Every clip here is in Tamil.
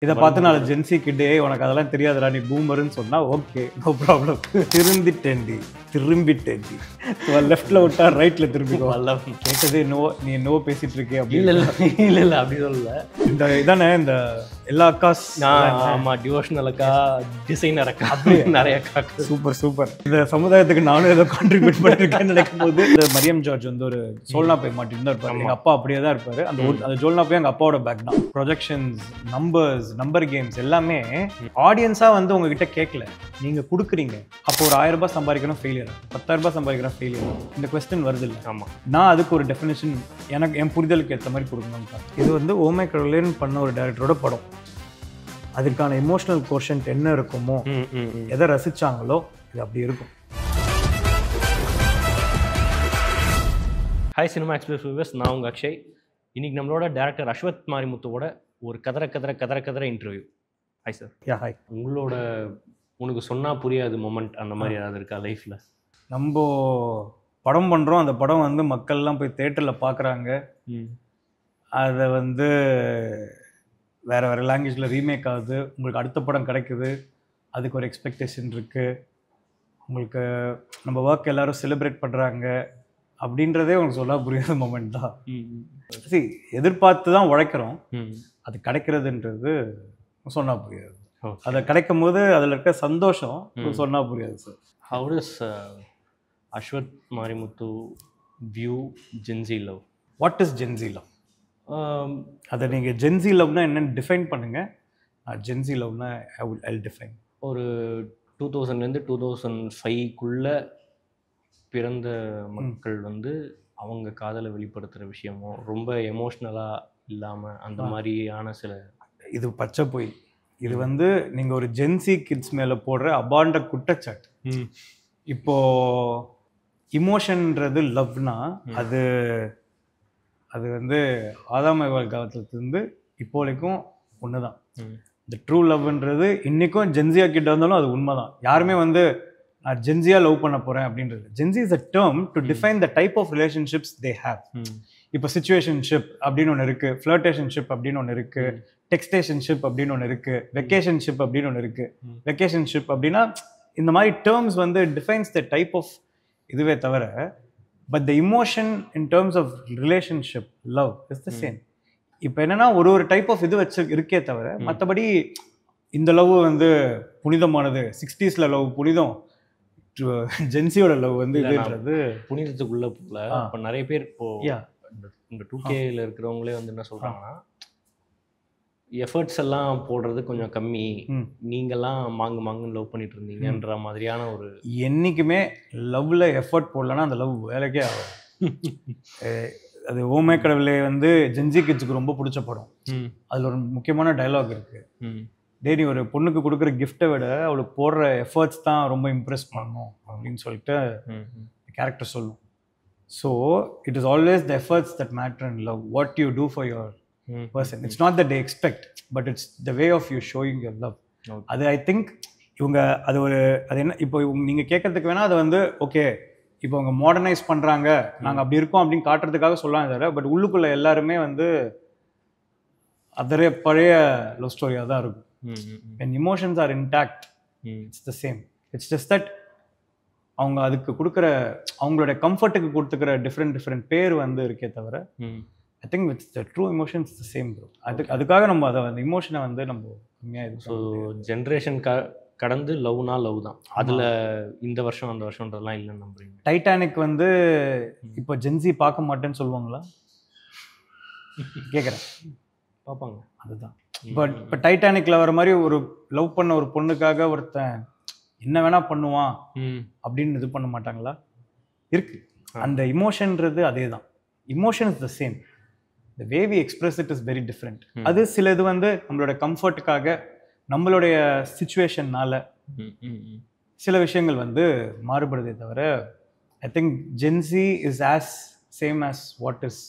இதை பார்த்து நான் ஜென்சி கிட்டே உனக்கு அதெல்லாம் தெரியாதுடா நீ பூமர்னு சொன்னா ஓகே நோ ப்ராப்ளம். திரும்பிட்டேன்டி லெஃப்ட்ல விட்டா ரைட்ல திரும்பிக்கோ. கேட்டதே நோ, நீ நோ பேசிட்டு இருக்கே அப்படி. இல்ல அப்படி சொல்லல. இந்த இதானே இந்த எல்லா அக்காஸ். ஆமா, டிவோஷனல் அக்கா, டிசைனர் அக்கா, அப்படியே நிறைய அக்கா. Super super. இந்த சமுதாயத்துக்கு நானும் ஏதோ கான்ட்ரிபியூட் பண்ணிருக்கேன்னு நினைக்கும் போது இந்த மரியம் ஜார்ஜ் வந்து ஒரு ஜோல்னா பை மாட்டின்னு தான் இருப்பாரு. எங்க அப்பா அப்படியே தான் இருப்பாரு. அந்த ஜோல்னா பை எங்க அப்பாவோட பேக் தான். ப்ரொஜெக்ஷன்ஸ், நம்பர் கேம்ஸ் எல்லாமே ஆடியன்ஸா வந்து உங்ககிட்ட கேட்கல, நீங்க கொடுக்குறீங்க. அப்போ ஒரு 1000 ரூபாய் சம்பாதிக்கணும் ஃபெயிலியர், 10,000 ரூபாய் சம்பாதிக்கணும் ஃபெயிலியர், இந்த கொஸ்டின் வருது இல்லை. ஆமா, நான் அதுக்கு ஒரு டெஃபினேஷன் எனக்கு என் புரிதலுக்கு ஏற்ற மாதிரி கொடுக்கணும்னு பார்த்தேன். இது வந்து ஓ மை கடவுளேன்னு பண்ண ஒரு டைரக்டரோட படம். அதுக்கான எமோஷனல் கோஷன்ட் என்ன இருக்குமோ, எதை ரசிச்சாங்களோ இது அப்படி இருக்கும். ஹாய் சினிமா எக்ஸ்பிரஸ் வியூவர்ஸ், நான் உங்கள் அக்ஷய். இன்னைக்கு நம்மளோட டேரக்டர் அஸ்வத் மாரிமுத்துவோட ஒரு கதற interview. Hi sir. Yeah hi. உங்களோட உனக்கு சொன்னால் புரியாது மொமெண்ட் அந்த மாதிரி ஏதாவது இருக்கா லைஃப்பில்? நம்ம படம் பண்ணுறோம், அந்த படம் வந்து மக்கள்லாம் போய் தேட்டரில் பார்க்குறாங்க, அதை வந்து வேறு லாங்குவேஜில் ரீமேக் ஆகுது, உங்களுக்கு அடுத்த படம் கிடைக்குது, அதுக்கு ஒரு எக்ஸ்பெக்டேஷன் இருக்குது, உங்களுக்கு நம்ம ஒர்க் எல்லோரும் செலிப்ரேட் பண்ணுறாங்க அப்படின்றதே உங்களுக்கு சொல்ல புரியாத மொமெண்ட் தான். சரி, எதிர்பார்த்து தான் உழைக்கிறோம், அது கிடைக்கிறதுன்றது சொன்னால் புரியாது. அதை கிடைக்கும் போது அதில் இருக்க சந்தோஷம் சொன்னால் புரியாது sir. How does Ashwath Marimuthu view Gen Z love? What is Gen Z love? அதை நீங்கள் ஜென்சி லவ்னா என்னென்னு டிஃபைன் பண்ணுங்கள். ஜென்சி லவ்னா ஐ டிஃபைன் ஒரு 2000லேருந்து 2005க்குள்ளே பிறந்த மக்கள் வந்து அவங்க காதலை வெளிப்படுத்துகிற விஷயமும் ரொம்ப எமோஷ்னலாக இல்லாமல் அந்த மாதிரியான சில இது பச்சை போய் இது வந்து நீங்கள் ஒரு ஜென்சி கிட்ஸ் மேலே போடுற அபாண்ட குற்றச்சாட்டு. இப்போது இமோஷன்ன்றது லவ்னா அது அது வந்து ஆதாம் ஏவாள் காலத்துலேருந்து இப்போ வரைக்கும் ஒன்று தான். இந்த ட்ரூ லவ்ன்றது இன்றைக்கும் ஜென்சியா கிட்ட வந்தாலும் அது உண்மை தான். யாருமே வந்து நான் ஜென்சியாக லவ் பண்ண போகிறேன் அப்படின்றது. Gen Z is a term to define the type of relationships they have. இப்போ சிச்சுவேஷன்ஷிப் அப்படின்னு ஒன்று இருக்குது, ஃப்ளர்டேஷன்ஷிப் அப்படின்னு ஒன்று இருக்குது, டெக்ஸ்டேஷன்ஷிப் அப்படின்னு ஒன்று இருக்குது, வெக்கேஷன்ஷிப் அப்படின்னு ஒன்று இருக்குது. வெக்கேஷன்ஷிப் அப்படின்னா இந்த மாதிரி டேர்ம்ஸ் வந்து டிஃபைன்ஸ் த டைப் ஆஃப் இதுவே தவிர, but the emotion in terms of relationship love is the same. இப்போ என்னென்னா ஒரு டைப் ஆஃப் இது வச்சு இருக்கே தவிர, மற்றபடி இந்த லவ் வந்து புனிதமானது, 60s லவ் புனிதம், ஜென்சியோட லவ் வந்து இதுன்றது புனிதத்துக்குள்ள போகல. இப்போ நிறைய பேர் இப்போ இந்த 2Kல இருக்கிறவங்களே வந்து என்ன சொல்கிறாங்கன்னா, எஃபர்ட்ஸ் எல்லாம் போடுறது கொஞ்சம் கம்மி, நீங்கள்லாம் மாங்குன்னு லவ் பண்ணிட்டு இருந்தீங்கன்ற மாதிரியான ஒரு. என்றைக்குமே லவ்வில் எஃபர்ட் போடலன்னா அந்த லவ் வேலைக்கே ஆகும். அது ஓ மை கடவுளே வந்து ஜென்சி கிட்ஸுக்கு ரொம்ப பிடிச்ச படம். அதில் ஒரு முக்கியமான டைலாக் இருக்குது. டே, நீ ஒரு பொண்ணுக்கு கொடுக்குற கிஃப்டை விட அவளுக்கு போடுற எஃபர்ட்ஸ் தான் ரொம்ப இம்ப்ரெஸ் பண்ணணும் அப்படின்னு சொல்லிட்டு கேரக்டர் சொல்லும். So it is always the efforts that matter in love. What you do for your person. It's not that they expect, but it's the way of you showing your love. அது ஐ திங்க் இவங்க அது ஒரு அது என்ன இப்போ நீங்கள் கேட்கறதுக்கு வேணால் அது வந்து ஓகே இப்போ அவங்க மாடர்னைஸ் பண்ணுறாங்க, நாங்கள் அப்படி இருக்கோம் அப்படின்னு காட்டுறதுக்காக சொல்லலாம் தவிர, பட் உள்ளுக்குள்ளே எல்லாருமே வந்து அதரே பழைய லவ் ஸ்டோரியாக தான் இருக்கும். when emotions are intact, it's the same. It's just that அவங்க அதுக்கு கொடுக்குற அவங்களோட கம்ஃபர்ட்டுக்கு கொடுத்துக்கிற டிஃப்ரெண்ட் பேர் வந்து இருக்கே தவிர, I think with the true emotions the same bro. அதுக்காக நம்ம அதை அந்த இமோஷனை வந்து நம்ம கம்மியாக இது. ஸோ ஜென்ரேஷன் கடந்து லவ்னா லவ் தான். அதில் இந்த வருஷம் அந்த வருஷன்றதுலாம் இல்லைன்னு நம்புறீங்க? டைட்டானிக் வந்து இப்போ ஜென்சி பார்க்க மாட்டேன்னு சொல்லுவாங்களா? கேட்குறேன். பார்ப்பாங்க. அதுதான். பட் இப்போ டைட்டானிக்கில் வர மாதிரி ஒரு லவ் பண்ண ஒரு பொண்ணுக்காக ஒருத்தன் என்ன வேணா பண்ணுவான் அப்படின்னு இது பண்ண மாட்டாங்களா? இருக்கு. அந்த இமோஷன்றது அதே தான். Emotion is the same. The way we express it is very different. அது சில இது வந்து நம்மளோட கம்ஃபர்ட்டுக்காக, நம்மளுடைய சிச்சுவேஷன்னால சில விஷயங்கள் வந்து மாறுபடுதே தவிர, I think Gen Z is as same as what is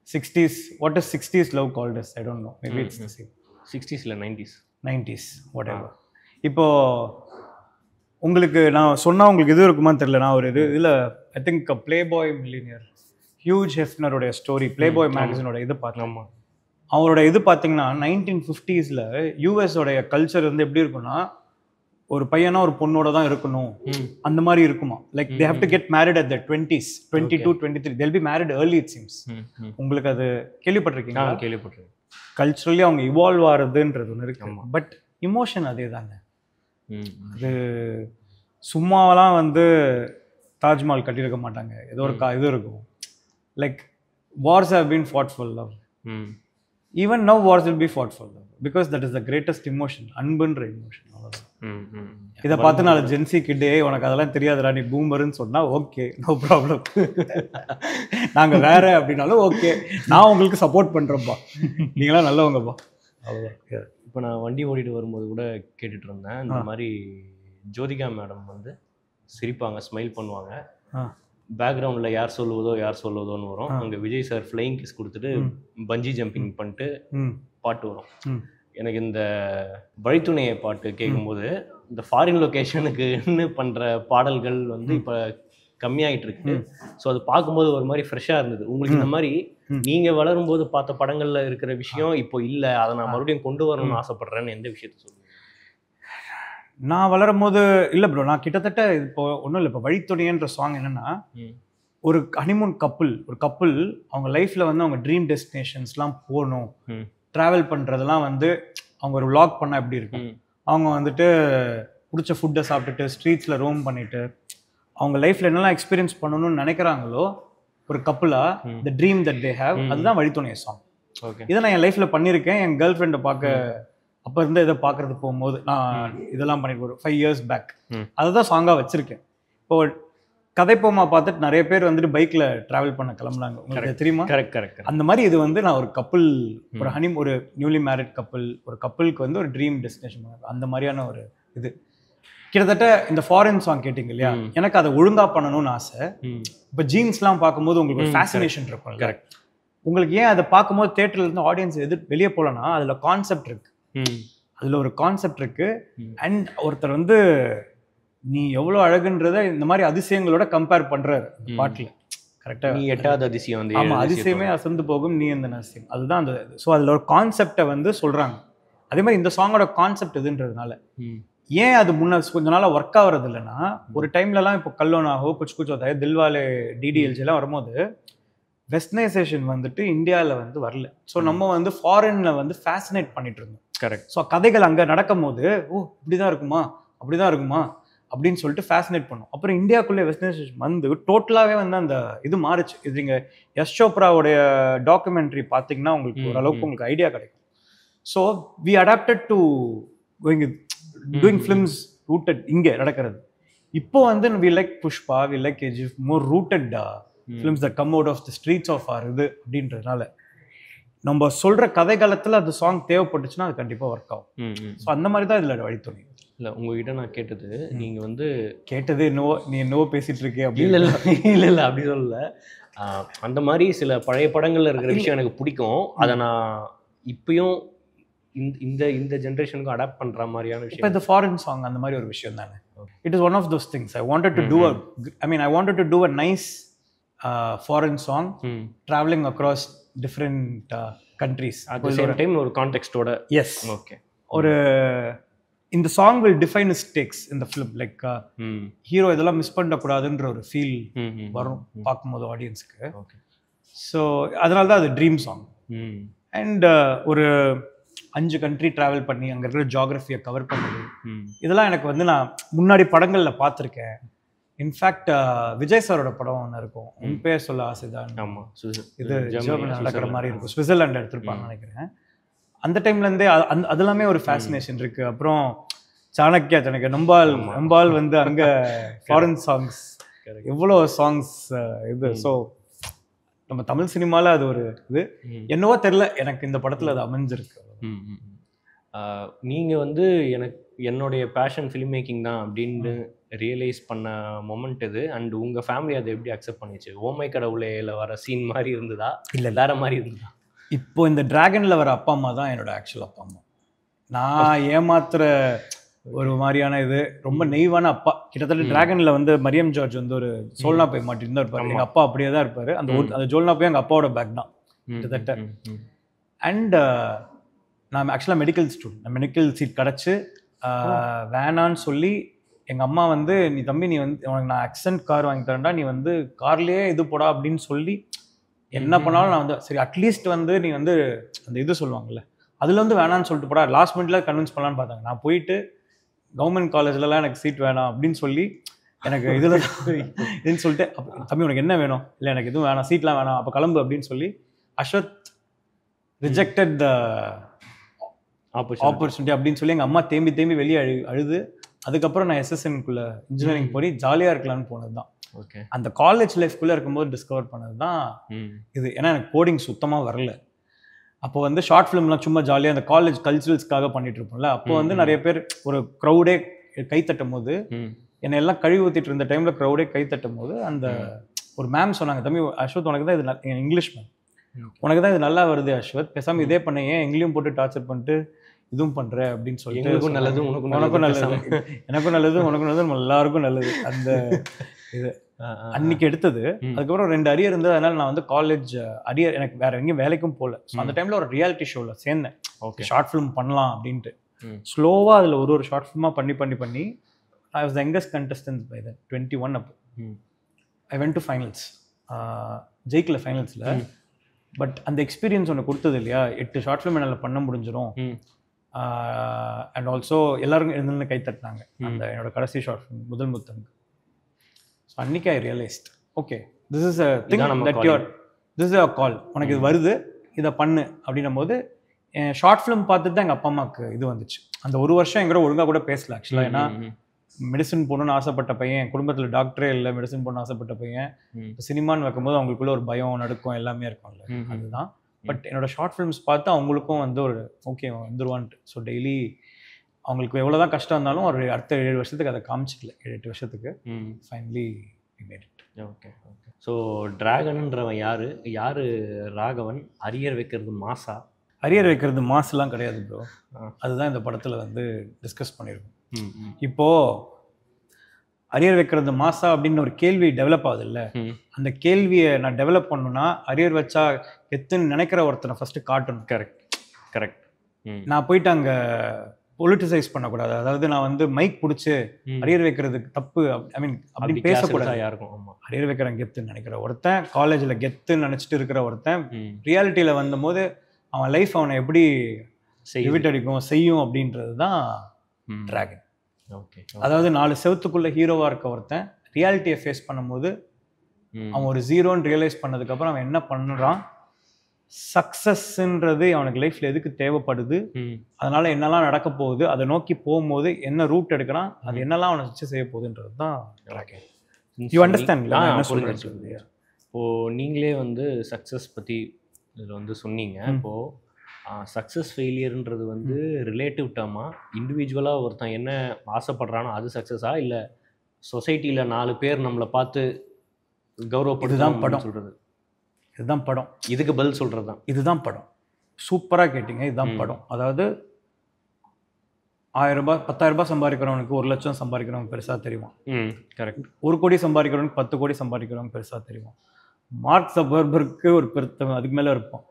60s love called us. I don't know, maybe it's the same. 60s இல்ல 90s whatever. இப்போ உங்களுக்கு நான் சொன்னால் உங்களுக்கு இது இருக்குமான்னு தெரியல. நான் ஒரு இதில் I think Playboy Millionaire, Hugh ஹெஃப்னருடைய ஸ்டோரி, Playboy மேகசினோட இது பார்த்தோம். அவரோட இது பார்த்தீங்கன்னா 1950s யூஎஸோடைய கல்ச்சர் வந்து எப்படி இருக்கும்னா ஒரு பையனா ஒரு பொண்ணோட தான் இருக்கணும் அந்த மாதிரி இருக்குமா. Like they have to get married at the 20s 22 23 they'll be married early it seems. உங்களுக்கு அது கேள்விப்பட்டிருக்கீங்களா? கேள்விப்பட்டிருக்கேன். கல்ச்சுரலி அவங்க இவால்வ் ஆகுறதுன்றது ஒன்று இருக்கு. பட் இமோஷன் அதே தாங்க. அது சும்மாவெல்லாம் வந்து தாஜ்மஹால் கட்டியிருக்க மாட்டாங்க. ஏதோ ஒரு இது இருக்கும். Like wars have been fought for love. Even now wars will be fought for love because that is the greatest emotion. அன்புன்ற இமோஷன். இதை பார்த்து நான் ஜென்சி கிட்டே உனக்கு அதெல்லாம் தெரியாதுடா நீ பூமர்ன்னு சொன்னா ஓகே, நோ ப்ராப்ளம். நாங்க வேற அப்படின்னாலும் ஓகே, நான் உங்களுக்கு சப்போர்ட் பண்றேன்ப்பா, நீங்களாம் நல்லவங்கப்பா. அவ்வளோதான். இப்போ நான் வண்டி ஓடிட்டு வரும்போது கூட கேட்டுட்டு இருந்தேன், இந்த மாதிரி ஜோதிகா மேடம் வந்து சிரிப்பாங்க, ஸ்மைல் பண்ணுவாங்க, பேக்ரவுண்டில் யார் சொல்லுவதோன்னு வரும். அங்கே விஜய் சார் ஃப்ளைங் கிஸ் கொடுத்துட்டு பஞ்சி ஜம்பிங் பண்ணிட்டு பாட்டு வரும். எனக்கு இந்த வழித்துணையை பாட்டு கேட்கும்போது இந்த ஃபாரின் லொக்கேஷனுக்குன்னு பண்ணுற பாடல்கள் வந்து இப்போ கம்மியாயிட்டு இருக்கு. ஸோ அது பார்க்கும்போது ஒரு மாதிரி ஃப்ரெஷ்ஷாக இருந்தது. உங்களுக்கு இந்த மாதிரி நீங்கள் வளரும்போது பார்த்த படங்களில் இருக்கிற விஷயம் இப்போ இல்லை, அதை நான் மறுபடியும் கொண்டு வரணும்னு ஆசைப்படுறேன்னு எந்த விஷயத்த சொல்லுங்கள்? நான் வளரும் போது இல்லை ப்ரோ, நான் கிட்டத்தட்ட இப்போ ஒன்றும் இல்லை. இப்போ வழித்துணைன்ற சாங் என்னென்னா, ஒரு ஹனிமூன் ஒரு கப்புள் அவங்க லைஃப்பில் வந்து அவங்க ட்ரீம் டெஸ்டினேஷன்ஸ்லாம் போகணும், ட்ராவல் பண்ணுறதெல்லாம் வந்து அவங்க ஒரு vlog பண்ணால் எப்படி இருக்கும். அவங்க வந்துட்டு பிடிச்ச ஃபுட்டை சாப்பிட்டுட்டு ஸ்ட்ரீட்ஸில் ரோம் பண்ணிவிட்டு அவங்க லைஃப்பில் என்னெல்லாம் எக்ஸ்பீரியன்ஸ் பண்ணணும்னு நினைக்கிறாங்களோ ஒரு கப்புளாக, the dream that they have, அதுதான் வழித்துணை சாங். இதை நான் என் லைஃப்பில் பண்ணியிருக்கேன். என் கேர்ள் ஃப்ரெண்டை பார்க்க அப்போ இருந்து இதை பார்க்குறது போகும்போது நான் இதெல்லாம் பண்ணிட்டு ஒரு 5 years பேக் அதை தான் சாங்காக வச்சுருக்கேன். இப்போ கதைப்போமா பார்த்துட்டு நிறைய பேர் வந்துட்டு பைக்கில் ட்ராவல் பண்ண கிளம்புனாங்க, உங்களுக்கு தெரியுமா? கரெக்ட். அந்த மாதிரி இது வந்து நான் ஒரு கப்புள், ஒரு நியூலி மேரிட் கப்புள், ஒரு கப்புளுக்கு வந்து ஒரு ட்ரீம் டெஸ்டினேஷன் அந்த மாதிரியான ஒரு இது. கிட்டத்தட்ட இந்த ஃபாரின் சாங் கேட்டிங்க இல்லையா, எனக்கு அதை ஒழுங்கா பண்ணணும்னு ஆசை. இப்போ ஜீன்ஸ்லாம் பார்க்கும்போது உங்களுக்கு ஒரு ஃபேசினேஷன் இருக்கும். கரெக்ட். உங்களுக்கு ஏன் அதை பார்க்கும்போது தியேட்டர்ல இருந்து ஆடியன்ஸ் வெளியே போகலன்னா அதில் கான்செப்ட் இருக்கு, அதில் ஒரு கான்செப்ட் இருக்கு. அண்ட் ஒருத்தர் வந்து நீ எவ்வளோ அழகுன்றத இந்த மாதிரி அதிசயங்களோட கம்பேர் பண்றாரு பாட்டில். கரெக்டாக, நீ எட்டாவது அதிசயம் வந்து, ஆமாம், அதிசயமே அசந்து போகும் நீ அந்த அதிசயம், அதுதான் அந்த. ஸோ அதில் ஒரு கான்செப்டை வந்து சொல்கிறாங்க. அதே மாதிரி இந்த சாங்கோட கான்செப்ட் இதுன்றதுனால ஏன் அது கொஞ்ச நாளாக ஒர்க் ஆகிறது இல்லைன்னா, ஒரு டைம்லலாம் இப்போ கல்லோனாகோ குச் குச் ஹோதா ஹை, தில்வாலே, டிடிஎல்ஜிலாம் வரும்போது வெஸ்டர்னைசேஷன் வந்துட்டு இந்தியாவில் வந்து வரல. ஸோ நம்ம வந்து ஃபாரின்ல வந்து ஃபேசினேட் பண்ணிட்டு இருந்தோம். கரெக்ட். ஸோ கதைகள் அங்கே நடக்கும் போது இப்படிதான் இருக்குமா அப்படிதான் இருக்குமா அப்படின்னு சொல்லிட்டு ஃபேசினேட் பண்ணோம். அப்புறம் இந்தியாவுக்குள்ளே வெஸ்டர்னைசேஷன் வந்து டோட்டலாகவே வந்து அந்த இது மாறிச்சு. இது நீங்கள் யஷ் சோப்ராவுடைய டாக்குமெண்ட்ரி பார்த்தீங்கன்னா உங்களுக்கு ஓரளவுக்கு உங்களுக்கு ஐடியா கிடைக்கும். So we adapted to doing films rooted இங்கே நடக்கிறது. இப்போ வந்து we like Pushpa, we like KGF, more rooted films that come out of the streets of or இது அப்படின்றதுனால நம்ம சொல்கிற கதை காலத்தில் அந்த சாங் தேவைப்பட்டுச்சுன்னா அது கண்டிப்பாக ஒர்க் ஆகும். ஸோ அந்த மாதிரி தான் இதில் வழித்துணை. இல்லை, உங்ககிட்ட நான் கேட்டது, நீங்கள் வந்து கேட்டது என்னவோ நீ என்னவோ பேசிகிட்டு இருக்கே அப்படி. இல்லை அப்படி சொல்லலை. அந்த மாதிரி சில பழைய படங்களில் இருக்கிற விஷயம் எனக்கு பிடிக்கும். அதை நான் இப்பயும் இந்த ஜென்ரேஷனுக்கு அடாப்ட் பண்ணுற மாதிரியான விஷயம். இப்போ இந்த ஃபாரின் சாங் அந்த மாதிரி ஒரு விஷயம் தானே. It is one of those things. I wanted to do a nice foreign song travelling across different countries at the same time ஒரு கான்டெக்ஸ்டோட. Yes, okay. ஒரு இந்த song will define is takes இந்த ஃபிலிம். லைக் ஹீரோ இதெல்லாம் மிஸ் பண்ணக்கூடாதுன்ற ஒரு ஃபீல் வரும் பார்க்கும்போது ஆடியன்ஸுக்கு. ஸோ அதனால தான் அது ட்ரீம் சாங். அண்ட் ஒரு 5 கண்ட்ரி ட்ராவல் பண்ணி அங்கே இருக்கிற ஜியாகிரஃபியை கவர் பண்ணுறது, இதெல்லாம் எனக்கு வந்து நான் முன்னாடி படங்களில் பார்த்துருக்கேன். இன்ஃபேக்ட் விஜய் சாரோட படம் ஒன்று இருக்கும், உன் பேர் சொல்ல ஆசைதான். ஆமாம், இது ஜெர்மனி நடக்கிற மாதிரி இருக்கும், சுவிட்சர்லாண்ட் எடுத்திருப்பாங்க நினைக்கிறேன். அந்த டைம்லேருந்தே அதெல்லாமே ஒரு ஃபேசினேஷன் இருக்குது. அப்புறம் சாணக்கியா நம்பால் வந்து அங்கே ஃபாரின் சாங்ஸ் எவ்வளோ சாங்ஸ் இது. ஸோ நம்ம தமிழ் சினிமாவில் அது ஒரு இது என்னவோ தெரில, எனக்கு இந்த படத்தில் அது அமைஞ்சிருக்கு. நீங்கள் வந்து என்னுடைய பேஷன் ஃபிலிம் மேக்கிங் தான் அப்படின்னு ரியலைஸ் பண்ண மொமெண்ட் இது. அண்ட் உங்கள் ஃபேமிலி அதை எப்படி அக்செப்ட் பண்ணிச்சு? ஓமை கடவுளேல வர சீன் மாதிரி இருந்ததா இல்லை வேற மாதிரி இருந்ததா? இப்போ இந்த டிராகனில் வர அப்பா அம்மா தான் என்னோட ஆக்சுவல் அப்பா அம்மா. நான் ஏமாத்துற ஒரு மாதிரியான இது ரொம்ப நெய்வான அப்பா. கிட்டத்தட்ட டிராகனில் வந்து மரியம் ஜார்ஜ் வந்து ஒரு சோல்னா போய் மாட்டிருந்தா இருப்பார். எங்கள் அப்பா அப்படியே தான் இருப்பார். அந்த ஜோல்னா போய் எங்கள் அப்பாவோட பேக் தான் கிட்டத்தட்ட. அண்ட் நான் ஆக்சுவலாக மெடிக்கல் ஸ்டூடெண்ட், மெடிக்கல் சீட் கிடச்சி வேணான்னு சொல்லி எங்கள் அம்மா வந்து நீ தம்பி நீ வந்து உனக்கு நான் ஆக்சென்ட் கார் வாங்கி தரேன்டா, நீ வந்து கார்லேயே இது போடா அப்படின்னு சொல்லி என்ன பண்ணாலும் நான் வந்து சரி அட்லீஸ்ட் வந்து நீ வந்து அந்த இது சொல்லுவாங்கல்ல அதில் வந்து வேணான்னு சொல்லிட்டு போடா, லாஸ்ட் மினிட்ல கன்வின்ஸ் பண்ணலான்னு பார்த்தாங்க. நான் போயிட்டு கவர்மெண்ட் காலேஜ்லலாம் எனக்கு சீட் வேணாம் அப்படின்னு சொல்லி எனக்கு இதில் இதுன்னு சொல்லிட்டு தம்பி உனக்கு என்ன வேணும், இல்லை எனக்கு எதுவும் வேணாம் சீட்லாம் வேணாம் அப்போ கிளம்பு அப்படின்னு சொல்லி அஸ்வத் ரிஜெக்டட் த ஆப்பர்ச்சுனிட்டி அப்படின்னு சொல்லி எங்கள் அம்மா தேம்பி வெளியே அழுது அதுக்கப்புறம் நான் எஸ்எஸ்என்குள்ளே இன்ஜினியரிங் போய் ஜாலியாக இருக்கலாம்னு போனது தான். ஓகே. அந்த காலேஜ் லைஃப்குள்ளே இருக்கும்போது டிஸ்கவர் பண்ணது தான் இது. ஏன்னா எனக்கு கோடிங் சுத்தமாக வரல. அப்போ வந்து ஷார்ட் ஃபிலிம்லாம் சும்மா ஜாலியாக அந்த காலேஜ் கல்ச்சுரல்ஸ்க்காக பண்ணிட்டு இருப்போம்ல, அப்போ வந்து நிறைய பேர் ஒரு க்ரௌடே கை தட்டும் போது என்னை எல்லாம் கழுவி ஊற்றிட்டு இருந்த டைமில் க்ரௌடே கை தட்டும் போது அந்த ஒரு மேம் சொன்னாங்க, தம்பி அஸ்வத் உனக்கு தான் இது இங்கிலீஷ் மேம் உனக்கு தான் இது நல்லா வருது அஸ்வத், பேசாமல் இதே பண்ண ஏன் எங்களையும் போட்டு டார்ச்சர் பண்ணிட்டு இதுவும் பண்ற அப்படின்னு சொல்லிட்டு எங்களுக்கும் நல்லது உனக்கும் நல்லது எனக்கும் நல்லது உனக்கும் நல்லது நம்ம எல்லாருக்கும் நல்லது அந்த இது அன்னைக்கு எடுத்தது. அதுக்கப்புறம் 2 அரியர் இருந்தது, அதனால நான் வந்து காலேஜ் அரியர் எனக்கு வேற எங்கேயும் வேலைக்கும் போகல. ஸோ அந்த டைம்ல ஒரு ரியாலிட்டி ஷோவில் சேர்ந்தேன். ஓகே ஷார்ட் ஃபிலிம் பண்ணலாம் அப்படின்ட்டு ஸ்லோவாக அதில் ஒரு ஷார்ட் ஃபிலிமாக பண்ணி I was the youngest contestant by that 21. அப்போ ஐ வென்ட் டு ஃபைனல்ஸ், ஜெயிக்கல ஃபைனல்ஸில். பட் அந்த எக்ஸ்பீரியன்ஸ் ஒன்று கொடுத்தது இல்லையா, 8 ஷார்ட் ஃபிலிம் என்னால் பண்ண முடிஞ்சிடும். அண்ட் ஆல்சோ எல்லாரும் இருந்து கை தட்டினாங்க அந்த என்னோட கடைசி ஷார்ட் ஃபிலிம் முதல் முத்தம்க்கு. ஸோ அன்னைக்கு I realised okay this is a thing that your this is a call, உனக்கு இது வருது இதை பண்ணு அப்படின்னும் போது ஷார்ட் ஃபிலிம் பார்த்துட்டு தான் எங்கள் அப்பா அம்மாவுக்கு இது வந்துச்சு. அந்த ஒரு வருஷம் எங்கூட ஒழுங்காக கூட பேசல ஆக்சுவலாக. ஏன்னா மெடிசன் போகணுன்னு ஆசைப்பட்ட பையன், குடும்பத்தில் டாக்டரே இல்லை, மெடிசன் போகணுன்னு ஆசைப்பட்ட பையன், சினிமான்னு வைக்கும்போது அவங்களுக்குள்ள ஒரு பயம் நடுக்கம் எல்லாமே இருக்கும்ல, அதுதான். பட் என்னோட ஷார்ட் ஃபிலிம்ஸ் பார்த்து அவங்களுக்கும் வந்து ஒரு ஓகே வந்துருவான்ட்டு. ஸோ டெய்லி அவங்களுக்கு எவ்வளோதான் கஷ்டம் இருந்தாலும் ஒரு அடுத்த 7 வருஷத்துக்கு அதை காமிச்சிக்கல, 7-8 வருஷத்துக்கு finally made it. Okay okay. So டிராகன்ன்றவன் யாரு ராகவன்? அரியர் வைக்கிறது மாசா? அரியர் வைக்கிறது மாசுலாம் கிடையாது ப்ரோ, அதுதான் இந்த படத்தில் வந்து டிஸ்கஸ் பண்ணியிருக்கோம். இப்போது அரியர் வைக்கிறது மாசா அப்படின்னு ஒரு கேள்வி டெவலப் ஆகுது இல்லை, அந்த கேள்வியை நான் டெவலப் பண்ணணும்னா அரியர் வச்சா எத்துன்னு நினைக்கிற ஒருத்தனை ஃபர்ஸ்ட் காட்டணும். கரெக்ட். நான் போயிட்டு அங்கே பொலிட்டிசைஸ் பண்ணக்கூடாது. அதாவது நான் வந்து மைக் பிடிச்சி அரியர் வைக்கிறதுக்கு தப்பு ஐ மீன் அப்படி பேசக்கூடாது யாருக்கும். அரியர் வைக்கிறேன் கெத்துன்னு நினைக்கிற ஒருத்தன், காலேஜில் கெத்துன்னு நினச்சிட்டு இருக்கிற ஒருத்தன் ரியாலிட்டியில் வந்தபோது அவன் லைஃப் அவனை எப்படி விட்டடிக்கும் செய்யும் அப்படின்றது தான் டிராகன். ஓகே. அதாவது 4 செவத்துக்குள்ள ஹீரோவா இருக்க ஒருத்தன் ரியாலிட்டியை ஃபேஸ் பண்ணும்போது அவன் ஒரு ஜீரோன்னு ரியலைஸ் பண்ணதுக்கப்புறம் அவன் என்ன பண்ணுறான், சக்ஸஸ்ன்றது அவனுக்கு லைஃப்ல எதுக்கு தேவைப்படுது, அதனால என்னெல்லாம் நடக்க போகுது, அதை நோக்கி போகும்போது என்ன ரூட் எடுக்கிறான், அது என்னெல்லாம் அவனை வச்சு செய்ய போகுதுன்றது தான் டிராகன். You understand? இப்போது நீங்களே வந்து சக்ஸஸ் பற்றி இதில் வந்து சொன்னீங்க. இப்போது சக்ஸஸ் ஃபெயிலியர்ன்றது வந்து ரிலேட்டிவ் டேர்மா, இண்டிவிஜுவலாக ஒருத்தன் என்ன ஆசைப்படுறானோ அது சக்ஸஸா, இல்லை சொசைட்டியில் 4 பேர் நம்மளை பார்த்து கௌரவப்படுதான் படம் சொல்கிறது? இதுதான் படம். இதுக்கு பதில் சொல்கிறது தான் இதுதான் படம். சூப்பராக கேட்டிங்க, இதுதான் படம். அதாவது 1000 ரூபாய் 10,000 ரூபாய் சம்பாதிக்கிறவனுக்கு 1 லட்சம் சம்பாதிக்கிறவங்க பெருசாக தெரியும். கரெக்ட். 1 கோடி சம்பாதிக்கிறவனுக்கு 10 கோடி சம்பாதிக்கிறவங்க பெருசாக தெரியும். மார்க் ஜக்கர்பர்க்கு ஒரு பெருத்த அதுக்கு மேலே இருப்போம்,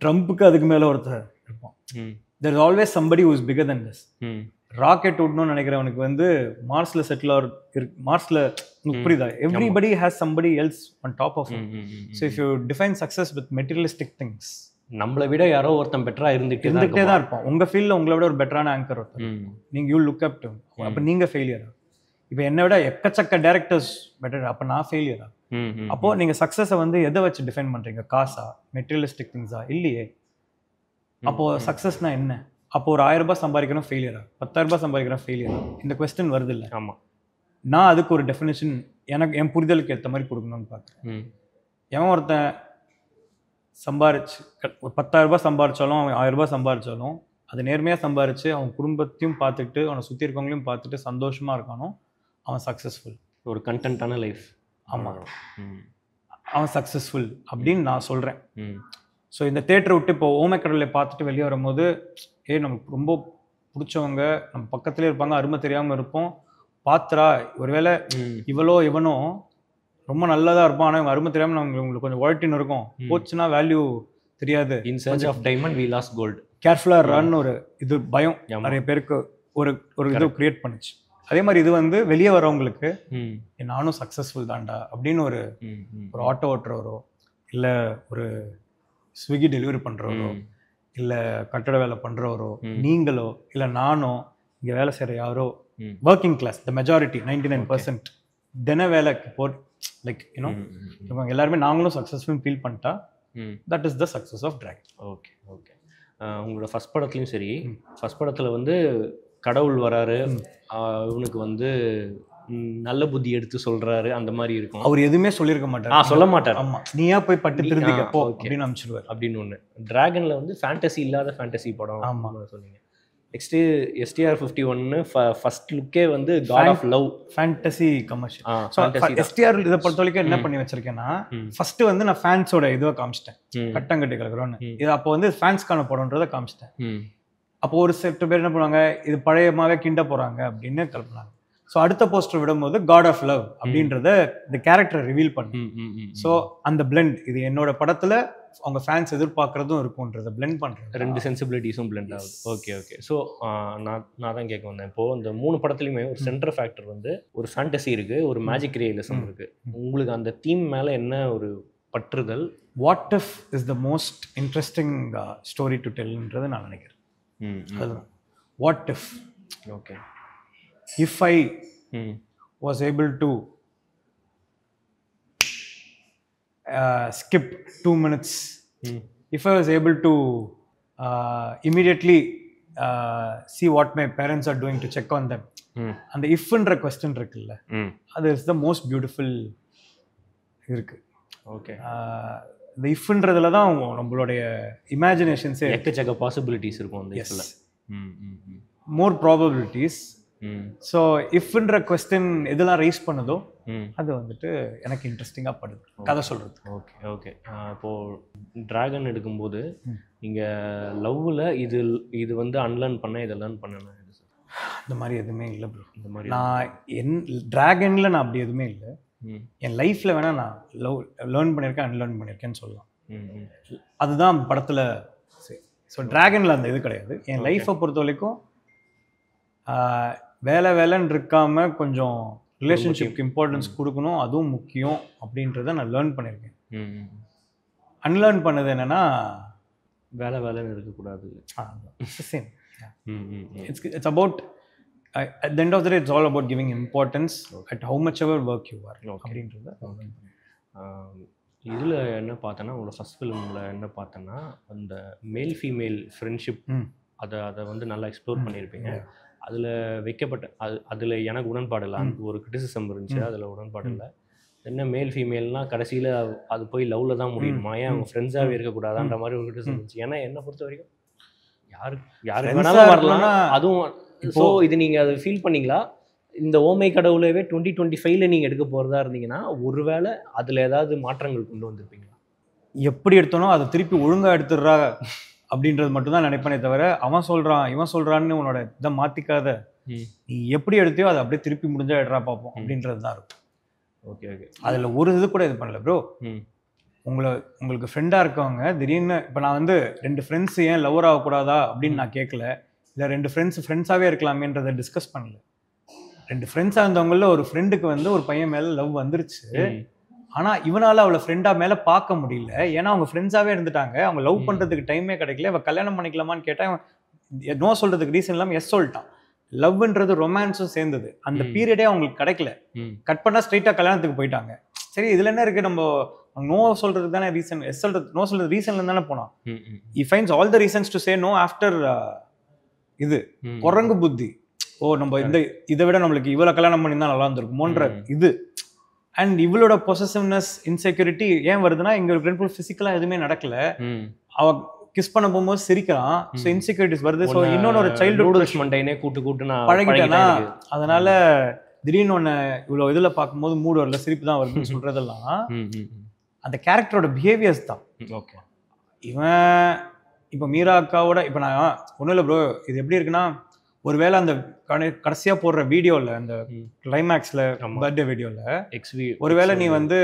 ட்ரம்ப்புக்கு அதுக்கு மேலே ஒருத்தர் இருப்போம். There is always somebody who is bigger than this. Rocket விடணும்னு நினைக்கிறவனுக்கு வந்து மார்ஸில் செட்டில் மார்ஸில் புரியுதா, everybody has somebody else on top of. So if you define success with materialistic things, நம்மளை விட யாரோ ஒருத்தன் பெட்டராக இருந்துகிட்டே தான் இருப்போம். உங்கள் ஃபீல்டில் உங்களை விட ஒரு பெட்டரான ஆங்கர் ஒருத்தர், நீங்கள் யூ லுக் அப் டு, அப்போ நீங்கள் ஃபெயிலியரா? இப்போ என்னை விட எக்கச்சக்க டேரக்டர்ஸ் பெட்டர், அப்போ நான் ஃபெயிலியரா? அப்போது நீங்கள் சக்ஸஸை வந்து எதை வச்சு டிஃபைன் பண்ணுறீங்க? காசா, மெட்டீரியலிஸ்டிக் திங்ஸா? இல்லையே. அப்போது சக்ஸஸ்னால் என்ன? அப்போ ஒரு 1000 ரூபாய் சம்பாதிக்கிறோம் ஃபெயிலியரா, 10,000 ரூபாய் சம்பாதிக்கிறோம் ஃபெயிலியரா? இந்த கொஸ்டின் வருது இல்லை? ஆமாம். நான் அதுக்கு ஒரு டெஃபினேஷன் எனக்கு என் புரிதலுக்கு ஏற்ற மாதிரி கொடுக்கணும்னு பார்க்குறேன். எவன் ஒருத்தன் சம்பாரிச்சு ஒரு 10,000 ரூபாய் சம்பாரிச்சாலும், அவன் 1000 ரூபாய் சம்பாரிச்சாலும் அது நேர்மையாக சம்பாரிச்சு அவன் குடும்பத்தையும் பார்த்துட்டு அவனை சுற்றி இருக்கவங்களையும் பார்த்துட்டு சந்தோஷமாக இருக்கானோ அவன் சக்ஸஸ்ஃபுல். ஒரு கண்டென்ட்டான லைஃப். ஆமாம், அவன் சக்ஸஸ்ஃபுல் அப்படின்னு நான் சொல்கிறேன். ஸோ இந்த தேட்டரை விட்டு இப்போ ஓமைக்கடலில் பார்த்துட்டு வெளியே வரும்போது நமக்கு ரொம்ப பிடிச்சவங்க நம்ம பக்கத்துலேயே இருப்பாங்க, அருமை தெரியாமல் இருப்போம். பாத்திரா ஒருவேளை இவனும் ரொம்ப நல்லதாக இருப்பான், ஆனால் இவங்க அருமை தெரியாமல் உங்களுக்கு கொஞ்சம் வால்ட்டின்னு இருக்கும், போச்சுன்னா வேல்யூ தெரியாது, in search of diamond we lost gold, கேர்ஃபுல்லாக ரன் ஒரு இது பயம் நிறைய பேருக்கு ஒரு இது கிரியேட் பண்ணுச்சு. அதே மாதிரி இது வந்து வெளியே வரவங்களுக்கு நானும் சக்ஸஸ்ஃபுல் தான்டா அப்படின்னு ஒரு ஆட்டோ ஓட்டுறவரோ இல்லை ஒரு ஸ்விக்கி டெலிவரி பண்ணுறவரோ இல்லை கட்டட வேலை பண்ணுறவரோ நீங்களோ இல்லை நானோ இங்கே வேலை செய்கிற யாரோ ஒர்க்கிங் கிளாஸ் த மெஜாரிட்டி 99% தின வேலைக்கு லைக் யூனோ இவங்க எல்லாருமே நாங்களும் சக்ஸஸ்ஃபுல் ஃபீல் பண்ணிட்டா that is the success of Dragon. Okay okay. உங்களோட ஃபஸ்ட் படத்துலையும் சரி, ஃபஸ்ட் படத்தில் வந்து கடவுள் வராரு, இவனுக்கு வந்து நல்ல புத்தி எடுத்து சொல்றாரு, அந்த மாதிரி இருக்கும். அவர் எதுவுமே சொல்லியிருக்க மாட்டார், சொல்ல மாட்டார். ஆமா, நீயா போய் பட்டு திருந்திக்க போ அப்படின்னு அனுப்பிச்சிடுவார் அப்படின்னு ஒன்று. டிராகன்ல வந்து ஃபேண்டசி இல்லாத ஃபேண்டசி படம். ஆமா சொன்னீங்க. நெக்ஸ்ட் STR 51 ஃபர்ஸ்ட் லுக்கே வந்து God of love fantasy commercial. STR இதை பொறுத்த வரைக்கும் என்ன பண்ணி வச்சிருக்கேன்னா, ஃபர்ஸ்ட் வந்து நான் ஃபேன்ஸோட இதுவை காமிச்சிட்டேன், கட்டங்கட்டி கலக்குறோன்னு. இது அப்போ வந்து ஃபேன்ஸ்க்கான படம்ன்றதை காமிச்சிட்டேன். அப்போ ஒரு செட்டு பேர் என்ன பண்ணுவாங்க, இது பழையமாவே கிண்ட போறாங்க அப்படின்னு கல்பனாங்க. ஸோ அடுத்த போஸ்டர் விடும்போது காட் ஆஃப் லவ் அப்படின்றத இந்த கேரக்டரை ரிவீல் பண்ணு. ஸோ அந்த பிளெண்ட், இது என்னோட படத்துல அவங்க ஃபேன்ஸ் எதிர்பார்க்கறதும் இருக்கும்ன்றத பிளெண்ட் பண்றேன். ரெண்டு சென்சிபிலிட்டிஸும் பிளெண்ட் ஆகுது. Okay okay. ஸோ நான் தான் கேட்க வந்தேன், இப்போ இந்த 3 படத்துலையுமே ஒரு சென்டர் ஃபேக்டர் வந்து ஒரு ஃபேண்டசி இருக்கு, ஒரு மேஜிக் ரியலிசம் இருக்கு. உங்களுக்கு அந்த தீம் மேல என்ன ஒரு பற்றுதல்? What if is the most interesting story to டெல்ன்றதை நான் நினைக்கிறேன். அதுதான் what if. Okay. If I was able to skip 2 minutes, if I was able to immediately see what my parents are doing to check on them, and the if-ன்ற question இருக்குல்ல, அது is the most beautiful இருக்கு. ஓகே. இந்த இஃப்ன்றதுல தான் நம்மளுடைய இமேஜினேஷன்ஸே எக்கச்சக்க பாசிபிலிட்டிஸ் இருக்கும் அந்த இஃப்ல. மோர் ப்ராபபிலிட்டிஸ். ஸோ இஃப்ன்ற கொஸ்டின் எதெல்லாம் ரைஸ் பண்ணுதோ அது வந்துட்டு எனக்கு இன்ட்ரெஸ்டிங்காக படுது கதை சொல்கிறது. Okay okay. இப்போது டிராகன் எடுக்கும்போது நீங்கள் லவ்வில் இது வந்து அன்லேர்ன் பண்ண இதை லேர்ன் பண்ணேன், இந்த மாதிரி எதுவுமே இல்லை ப்ரோ. இந்த மாதிரி நான் டிராகனில் நான் அப்படி எதுவுமே இல்லை. என் லைஃப்பில் வேணால் நான் லேர்ன் பண்ணியிருக்கேன், அன்லேர்ன் பண்ணியிருக்கேன்னு சொல்லலாம். அதுதான் படத்தில். ஸோ டிராகனில் அந்த இது கிடையாது. என் லைஃப்பை பொறுத்த வரைக்கும் வேலைன்னு இருக்காம கொஞ்சம் ரிலேஷன்ஷிப்க்கு இம்பார்ட்டன்ஸ் கொடுக்கணும், அதுவும் முக்கியம் அப்படின்றத நான் லேர்ன் பண்ணியிருக்கேன். அன்லேர்ன் பண்ணது என்னன்னா, வேலைன்னு இருக்கக்கூடாது. Same. It's about at the end of the day it's all about giving importance at how much ever work you are அப்படின்றத. இதில் என்ன பார்த்தேன்னா, உங்களோட ஃபர்ஸ்ட் ஃபிலிமில் என்ன பார்த்தேன்னா, அந்த மேல் ஃபீமேல் ஃப்ரெண்ட்ஷிப் அதை வந்து நல்லா எக்ஸ்ப்ளோர் பண்ணியிருப்பீங்க. அதில் வைக்கப்பட்ட அதில் எனக்கு உடன்பாடு இல்லை, அந்த ஒரு கிரிட்டிசிசம் இருந்துச்சு, அதில் உடன்பாடு இல்லை. என்ன மேல் ஃபீமேல்னால் கடைசியில் அது போய் லவ்வில் தான் முடியுமா, ஏன் அவங்க ஃப்ரெண்ட்ஸாகவே இருக்கக்கூடாதான்ற மாதிரி ஒரு கிரிட்டிசிசம் இருந்துச்சு. ஏன்னா என்னை பொறுத்த வரைக்கும் யாருக்கு வேணாலும் வரலாம், அதுவும். ஸோ இது நீங்கள் அதை ஃபீல் பண்ணிங்களா? இந்த ஓமை கடவுளவே 2025 நீங்கள் எடுக்க போகிறதா இருந்தீங்கன்னா ஒருவேளை அதில் ஏதாவது மாற்றங்கள் கொண்டு வந்திருப்பீங்களா? எப்படி எடுத்தனோ அதை திருப்பி ஒழுங்காக எடுத்துடுறா அப்படின்றது மட்டும்தான் நினைப்பேனே தவிர, அவன் சொல்கிறான் இவன் சொல்கிறான்னு உன்னோட இதை மாற்றிக்காத, நீ எப்படி எடுத்தியோ அதை அப்படியே திருப்பி முடிஞ்சா எடுறா பார்ப்போம் அப்படின்றது தான் இருக்கும். Okay okay. அதில் ஒரு இது கூட இது பண்ணல ப்ரோ. உங்களுக்கு ஃப்ரெண்டாக இருக்கவங்க திடீர்னு இப்போ நான் வந்து 2 ஃப்ரெண்ட்ஸ் ஏன் லவர் ஆகக்கூடாதா அப்படின்னு நான் கேட்கல, இல்லை 2 ஃப்ரெண்ட்ஸாகவே இருக்கலாமேன்றதை டிஸ்கஸ் பண்ணல. 2 ஃப்ரெண்ட்ஸாக இருந்தவங்கள ஒரு ஃப்ரெண்டுக்கு வந்து ஒரு பையன் மேலே லவ் வந்துருச்சு, ஆனால் இவனால் அவளை ஃப்ரெண்டாக மேலே பார்க்க முடியல, ஏன்னா அவங்க ஃப்ரெண்ட்ஸாகவே இருந்துட்டாங்க, அவங்க லவ் பண்ணுறதுக்கு டைமே கிடைக்கல. அவள் கல்யாணம் பண்ணிக்கலாமான்னு கேட்டால் நோ சொல்கிறதுக்கு ரீசன் இல்லாமல் எஸ் சொல்லிட்டான். லவ்ன்றது ரொமான்ஸும் சேர்ந்தது, அந்த பீரியடே அவங்களுக்கு கிடைக்கல, கட் பண்ணால் ஸ்ட்ரைட்டாக கல்யாணத்துக்கு போயிட்டாங்க. சரி இதில் என்ன இருக்குது, நம்ம நோ சொல்கிறதுக்கு தானே ரீசன், எஸ் சொல்கிறது நோ சொல்கிறது ரீசன்ல தானே போனான். he finds all the reasons to say no after இது குரங்கு புத்தி. நம்ம இதை விட நம்மளுக்கு இவ்வளோ கல்யாணம் பண்ணி தான் நல்லா இருந்திருக்குமோன்ற இது. அண்ட் இவளோட பொசசிவ்னஸ் இன்செக்யூரிட்டி ஏன் வருதுன்னா, இங்க ஒரு ரெண்டு பிசிக்கலா எதுவுமே நடக்கல, அவ கிஸ் பண்ண போகும்போது சிரிக்கிறான், ஸோ இன்செக்யூரிட்டிஸ் வருது. ஸோ இன்னொன்று ஒரு சைல்டுஹுட் மண்டைனே கூட்டு நான் பழகிட்டேன்னா, அதனால திடீர்னு ஒன்று இவ்வளோ இதில் பார்க்கும்போது மூடு வரல, சிரிப்பு தான் வருதுன்னு சொல்றதெல்லாம் அந்த கேரக்டரோட பிஹேவியர்ஸ் தான். ஓகே. இவன் இப்போ மீரா அக்காவோட இப்போ நான் ஒன்றும் இல்லை ப்ரோ, இது எப்படி இருக்குன்னா, ஒருவேளை அந்த கடைசியாக போடுற வீடியோவில் அந்த கிளைமேக்ஸில் பர்த்டே வீடியோவில் ஒருவேளை நீ வந்து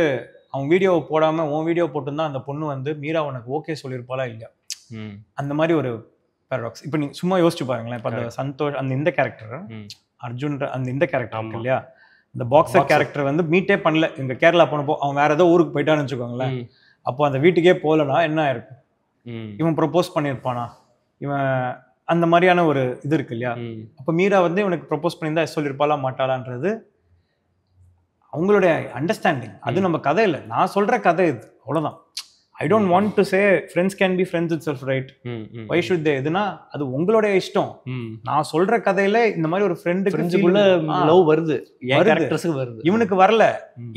அவன் வீடியோவை போடாமல் உன் வீடியோ போட்டிருந்தா அந்த பொண்ணு வந்து மீரா உனக்கு ஓகே சொல்லியிருப்பாளா இல்லையா? அந்த மாதிரி ஒரு பேரடாக்ஸ். இப்போ நீங்க சும்மா யோசிச்சு பாருங்களேன். இப்போ அந்த சந்தோஷ் அந்த இந்த கேரக்டர் அர்ஜுன் அந்த இந்த கேரக்டர் இருக்கு இல்லையா, இந்த பாக்ஸர் கேரக்டர் வந்து மீட்டே பண்ணல. இங்க கேரளா போனப்போ அவன் வேற ஏதோ ஊருக்கு போயிட்டான்னு வச்சுக்கோங்களேன். அப்போ அந்த வீட்டுக்கே போகலனா என்ன ஆயிருக்கும்? இவன் ப்ரொபோஸ் பண்ணியிருப்பானா? இவன் அந்த மாதிரியான ஒரு இது இருக்கு இல்லையா. அப்போ மீரா வந்து இவனுக்கு ப்ரொபோஸ் பண்ணியிருந்தா சொல்லியிருப்பாளா மாட்டாளான்றது அவங்களுடைய அண்டர்ஸ்டாண்டிங். அது நம்ம கதை இல்லை, நான் சொல்ற கதை இது, அவ்வளோதான். I don't want to say friends can be friends itself, right? Why should they? இதுனா அது உங்களுடைய இஷ்டம். நான் சொல்ற கதையில இந்த மாதிரி ஒரு ஃப்ரெண்டுக்குள்ள லவ் வருது, வருது. இவனுக்கு வரல.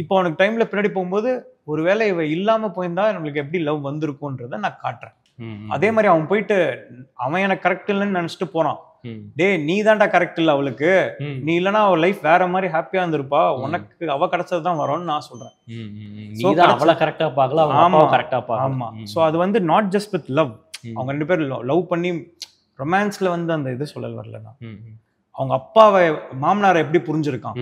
இப்போ அவனுக்கு டைம்ல பின்னாடி போகும்போது ஒருவேளை இவ இல்லாம போயிருந்தா நம்மளுக்கு எப்படி லவ் வந்திருக்கும்ன்றத நான் காட்டுறேன். அதே மாதிரி அவன் போயிட்டு அவன் எனக்கு கரெக்ட் இல்லைன்னு நினைச்சிட்டு போறான். டே நீ தான்டா கரெக்ட் இல்ல அவளுக்கு, நீ இல்லைன்னா அவ லைஃப் வேற மாதிரி ஹாப்பியா இருந்திருப்பா, உனக்கு அவ கிடைச்சதுதான் வரும்னு நான் சொல்றேன். அவளை கரெக்டா பார்க்கலாம். ஆமா கரெக்டா பார்க்கலாம். ஆமா. சோ அது வந்து நாட் ஜஸ்ட் வித் லவ். அவங்க ரெண்டு பேரும் லவ் பண்ணி ரொமான்ஸ்ல வந்து அந்த இது சொல்லல் வரலன்னா அவங்க அப்பாவை மாமனாரை எப்படி புரிஞ்சிருக்கான்,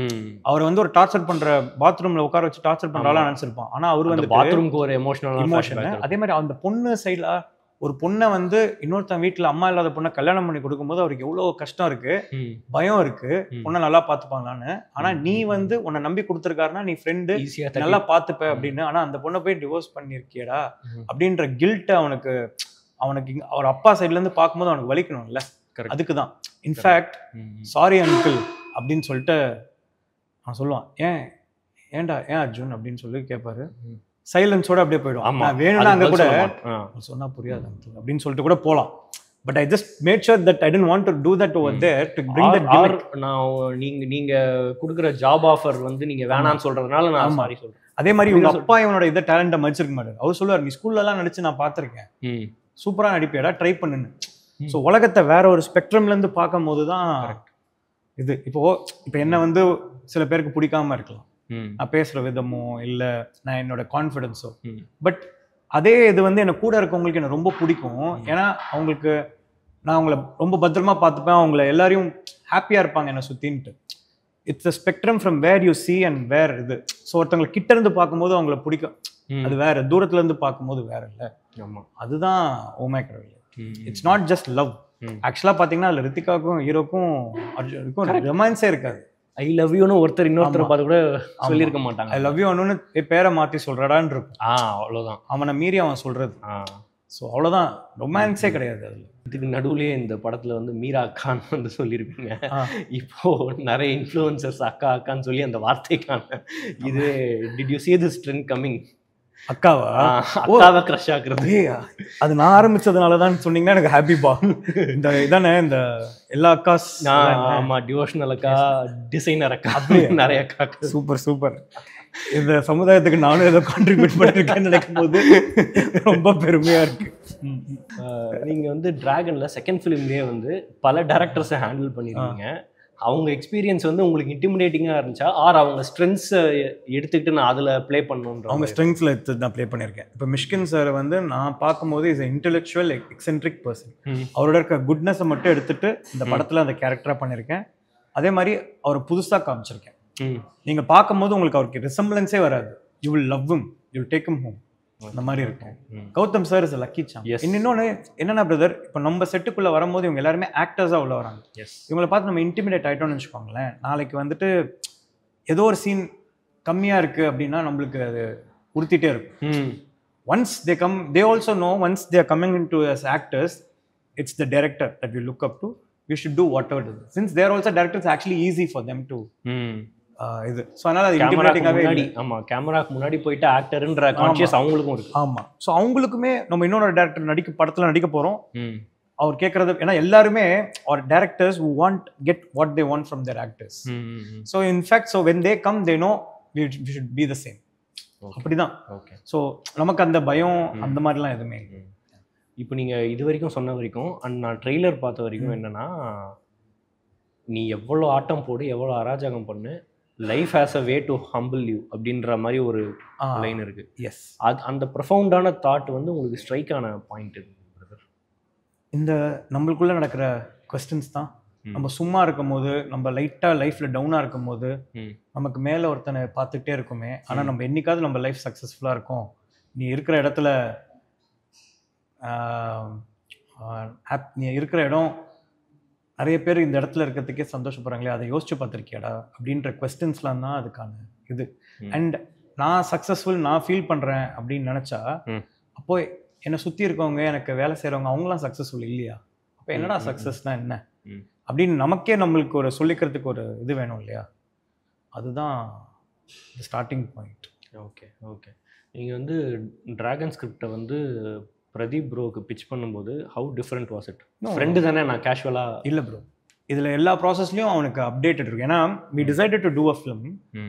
அவர் வந்து ஒரு டார்ச்சர் பண்ற பாத்ரூம்ல உட்கார வச்சு டார்ச்சர் பண்றாளா நினைச்சிருப்பான். ஆனா அவர் வந்து பாத்ரூம்க்கு ஒரு எமோஷன். அதே மாதிரி அந்த பொண்ணு சைட்ல ஒரு பொண்ணை வந்து இன்னொருத்தன் வீட்டுல அம்மா இல்லாத பொண்ணை கல்யாணம் பண்ணி கொடுக்கும்போது அவருக்கு எவ்வளவு கஷ்டம் இருக்கு, பயம் இருக்கு, பொண்ணை நல்லா பாத்துப்பாங்களான்னு. ஆனா நீ வந்து உன்னை நம்பி கொடுத்துருக்காருன்னா நீ ஃப்ரெண்டு நல்லா பாத்துப்ப அப்படின்னு. ஆனா அந்த பொண்ணை போய் டிவோர்ஸ் பண்ணிருக்கியடா அப்படின்ற கில்ட் அவனுக்கு அவர் அப்பா சைட்ல இருந்து பார்க்கும்போது அவனுக்கு வலிக்கணும்ல. அதுக்குதான் இன்ஃபேக்ட் சாரி அங்கிள் அப்படின்னு சொல்லிட்டு அவன் சொல்லுவான். ஏன்டா ஏன் அர்ஜுன் அப்படின்னு சொல்லி கேட்பாரு. சைலன்ஸோட அப்படியே போயிடும். வேணும்னா அங்க கூட சொன்னா புரியாது அப்படின்னு சொல்லிட்டு கூட போலாம். But I just made sure that I don't want to do that over there to bring that gimmick. நான் நீங்க கொடுக்குற ஜாப் ஆஃபர் வந்து நீங்க வேணாம்னு சொல்றதுனால நான் சாரி சொல்றேன். அதே மாதிரி உங்க அப்பா இவனோட இதை டேலண்ட்டை மதிச்சிருக்க மாட்டாரு. அவர் சொல்லுவார், நீ ஸ்கூல்ல எல்லாம் நடிச்சு நான் பார்த்திருக்கேன், சூப்பரா நடிப்பியடா, ட்ரை பண்ணுன்னு. ஸோ உலகத்தை வேற ஒரு ஸ்பெக்ட்ரம்ல இருந்து பார்க்கும் போதுதான் இது. இப்போ என்ன வந்து சில பேருக்கு பிடிக்காம இருக்கலாம், நான் பேசுற விதமோ இல்ல நான் என்னோட கான்ஃபிடன்ஸோ. பட் அதே இது வந்து என்ன கூட இருக்கவங்களுக்கு என்ன ரொம்ப பிடிக்கும். ஏன்னா அவங்களுக்கு நான் அவங்கள ரொம்ப பத்திரமா பார்த்துப்பேன், அவங்கள எல்லாரையும் ஹாப்பியா இருப்பாங்க என்ன சுத்தின்ட்டு. It's a spectrum from where you see and where இது. ஸோ ஒருத்தவங்களை கிட்ட இருந்து பார்க்கும்போது அவங்கள பிடிக்கும், அது வேற. தூரத்துல இருந்து பார்க்கும்போது வேற இல்லை. அதுதான் ஓ மை கடவுளே. It's not just love. ஆக்சுவலா பாத்தீங்கன்னா அதுல ரித்திகாவுக்கும் ஹீரோக்கும் அர்ஜுனுக்கும் ரொமான்ஸே இருக்காது. ஐ லவ் யூன்னு ஒருத்தர் இன்னொருத்தர் பார்த்து கூட சொல்லியிருக்க மாட்டாங்க. ஐ லவ் யூ ஒன்னு பேரை மாத்தி சொல்றடான்னு இருக்கும். அவ்வளவுதான், அவனை மீறி அவன் சொல்றது. ஸோ அவ்வளோதான், ரொமான்ஸே கிடையாது அதுல. இதுக்கு நடுவுலயே இந்த படத்துல வந்து மீரா அக்கான்னு வந்து சொல்லியிருப்பீங்க. இப்போ நிறைய இன்ஃப்ளூயன்சர்ஸ் அக்கா அக்கான்னு சொல்லி அந்த வார்த்தைக்கான இது did you see this trend coming? அக்காவா? அக்காவை கிரஷ் ஆக்குறது அது நான் ஆரம்பிச்சதுனாலதான் சொன்னீங்கன்னா எனக்கு ஹாப்பிப்பா. இந்த இதானே இந்த எல்லா அக்காஸ். ஆமா, டிவோஷனல் அக்கா, டிசைனர் அக்கா, அப்படியே நிறைய அக்கா. Super super. இந்த சமுதாயத்துக்கு நானும் ஏதோ கான்ட்ரிபியூட் பண்ணிருக்கேன்னு நினைக்கும் போது ரொம்ப பெருமையா இருக்கு. நீங்க வந்து டிராகன்ல செகண்ட் ஃபிலிம்லயே வந்து பல டைரக்டர்ஸை ஹேண்டில் பண்ணிருக்கீங்க. அவங்க எக்ஸ்பீரியன்ஸ் வந்து உங்களுக்கு இன்டிமிடேட்டிங்காக இருந்துச்சா, ஆர் அவங்க ஸ்ட்ரென்த்ஸை எடுத்துக்கிட்டு நான் அதில் ப்ளே பண்ணணுன்ற? அவங்க ஸ்ட்ரென்த்ஸில் எடுத்து நான் ப்ளே பண்ணியிருக்கேன். இப்போ மிஷ்கின் சார் வந்து நான் பார்க்கும்போது இஸ் இன்டெலெக்சுவல் எக்ஸென்ட்ரிக் பர்சன். அவரோட இருக்க குட்னஸை மட்டும் எடுத்துட்டு இந்த படத்தில் அந்த கேரக்டராக பண்ணியிருக்கேன். அதே மாதிரி அவர் புதுசாக காமிச்சிருக்கேன். நீங்கள் பார்க்கும்போது உங்களுக்கு அவருக்கு ரிசம்பிளன்ஸே வராது. You will love him, you will take him home, அந்த மாதிரி இருக்கும். Gautham sir is a lucky charm. இன்னொன்று என்னன்னா பிரதர், இப்போ நம்ம செட்டுக்குள்ளே வரும்போது இவங்க எல்லாருமே ஆக்டர்ஸாக உள்ள வராங்க. இவங்களை பார்த்து நம்ம இன்டிமிடேட் ஆகிட்டோம்னு வச்சுக்கோங்களேன். நாளைக்கு வந்துட்டு ஏதோ ஒரு சீன் கம்மியாக இருக்குது அப்படின்னா நம்மளுக்கு அது உறுத்திட்டே இருக்கும். Once they come, they also know once they are coming in to us actors, it's the director that we look up to. We should do whatever it is. Since they're also directors actually easy for them to இது. ஸோ அதனால அது இன்டிமிடேட்டிங்காகவே இல்லை. ஆமாம், கேமராக்கு முன்னாடி போயிட்டு ஆக்டர்ன்ற கான்ஷியஸ் அவங்களுக்கும் இருக்கு. ஆமாம். ஸோ அவங்களுக்குமே நம்ம இன்னொரு டேரக்டர் படத்தில் நடிக்க போகிறோம், அவர் கேட்கறது. ஏன்னா எல்லாருமே are directors who want get what they want from their actors. So in fact, so when they come they know we should be the same. அப்படிதான். ஸோ நமக்கு அந்த பயம் அந்த மாதிரிலாம் எதுவுமே. இப்போ நீங்கள் இது வரைக்கும் சொன்ன வரைக்கும் அண்ட் நான் ட்ரெய்லர் பார்த்த வரைக்கும் என்னன்னா, நீ எவ்வளோ ஆட்டம் போடு, எவ்வளோ அராஜகம் பண்ணு, life has a way to humble you அப்படின்ற மாதிரி ஒரு லைன் இருக்கு. எஸ், அது அந்த ப்ரொஃபவுண்டான தாட் வந்து உங்களுக்கு ஸ்ட்ரைக் ஆன பாயிண்ட் இருக்கு. இந்த நம்மளுக்குள்ள நடக்கிற கொஸ்டின்ஸ் தான் நம்ம சும்மா இருக்கும் போது, நம்ம லைட்டாக லைஃப்பில் டவுனாக இருக்கும் போது நமக்கு மேலே ஒருத்தனை பார்த்துக்கிட்டே இருக்குமே. ஆனால் நம்ம என்னைக்காவது நம்ம லைஃப் சக்ஸஸ்ஃபுல்லாக இருக்கும், நீ இருக்கிற இடத்துல நீ இருக்கிற இடம் நிறைய பேர் இந்த இடத்துல இருக்கிறதுக்கே சந்தோஷப்படுறாங்களே, அதை யோசிச்சு பார்த்துருக்கியாடா அப்படின்ற கொஸ்டின்ஸ்லாம் தான் அதுக்கான இது. அண்ட் நான் சக்ஸஸ்ஃபுல் நான் ஃபீல் பண்ணுறேன் அப்படின்னு நினச்சா, அப்போ என்னை சுற்றி இருக்கவங்க எனக்கு வேலை செய்கிறவங்க அவங்களாம் சக்ஸஸ்ஃபுல் இல்லையா? அப்போ என்னடா சக்ஸஸ்னா என்ன அப்படின்னு நமக்கே நம்மளுக்கு ஒரு சொல்லிக்கிறதுக்கு ஒரு இது வேணும் இல்லையா? அதுதான் ஸ்டார்டிங் பாயிண்ட். Okay okay. நீங்கள் வந்து டிராகன் ஸ்கிரிப்டை வந்து பிரதீப் ப்ரோக்கு பிச் பண்ணும்போது how different was it? Friend தானே, நான் கேஷுவலாக இல்லை ப்ரோ, இதில் எல்லா ப்ராசஸ்லையும் அவனுக்கு அப்டேட்டட் இருக்கு. ஏன்னா we decided to do a film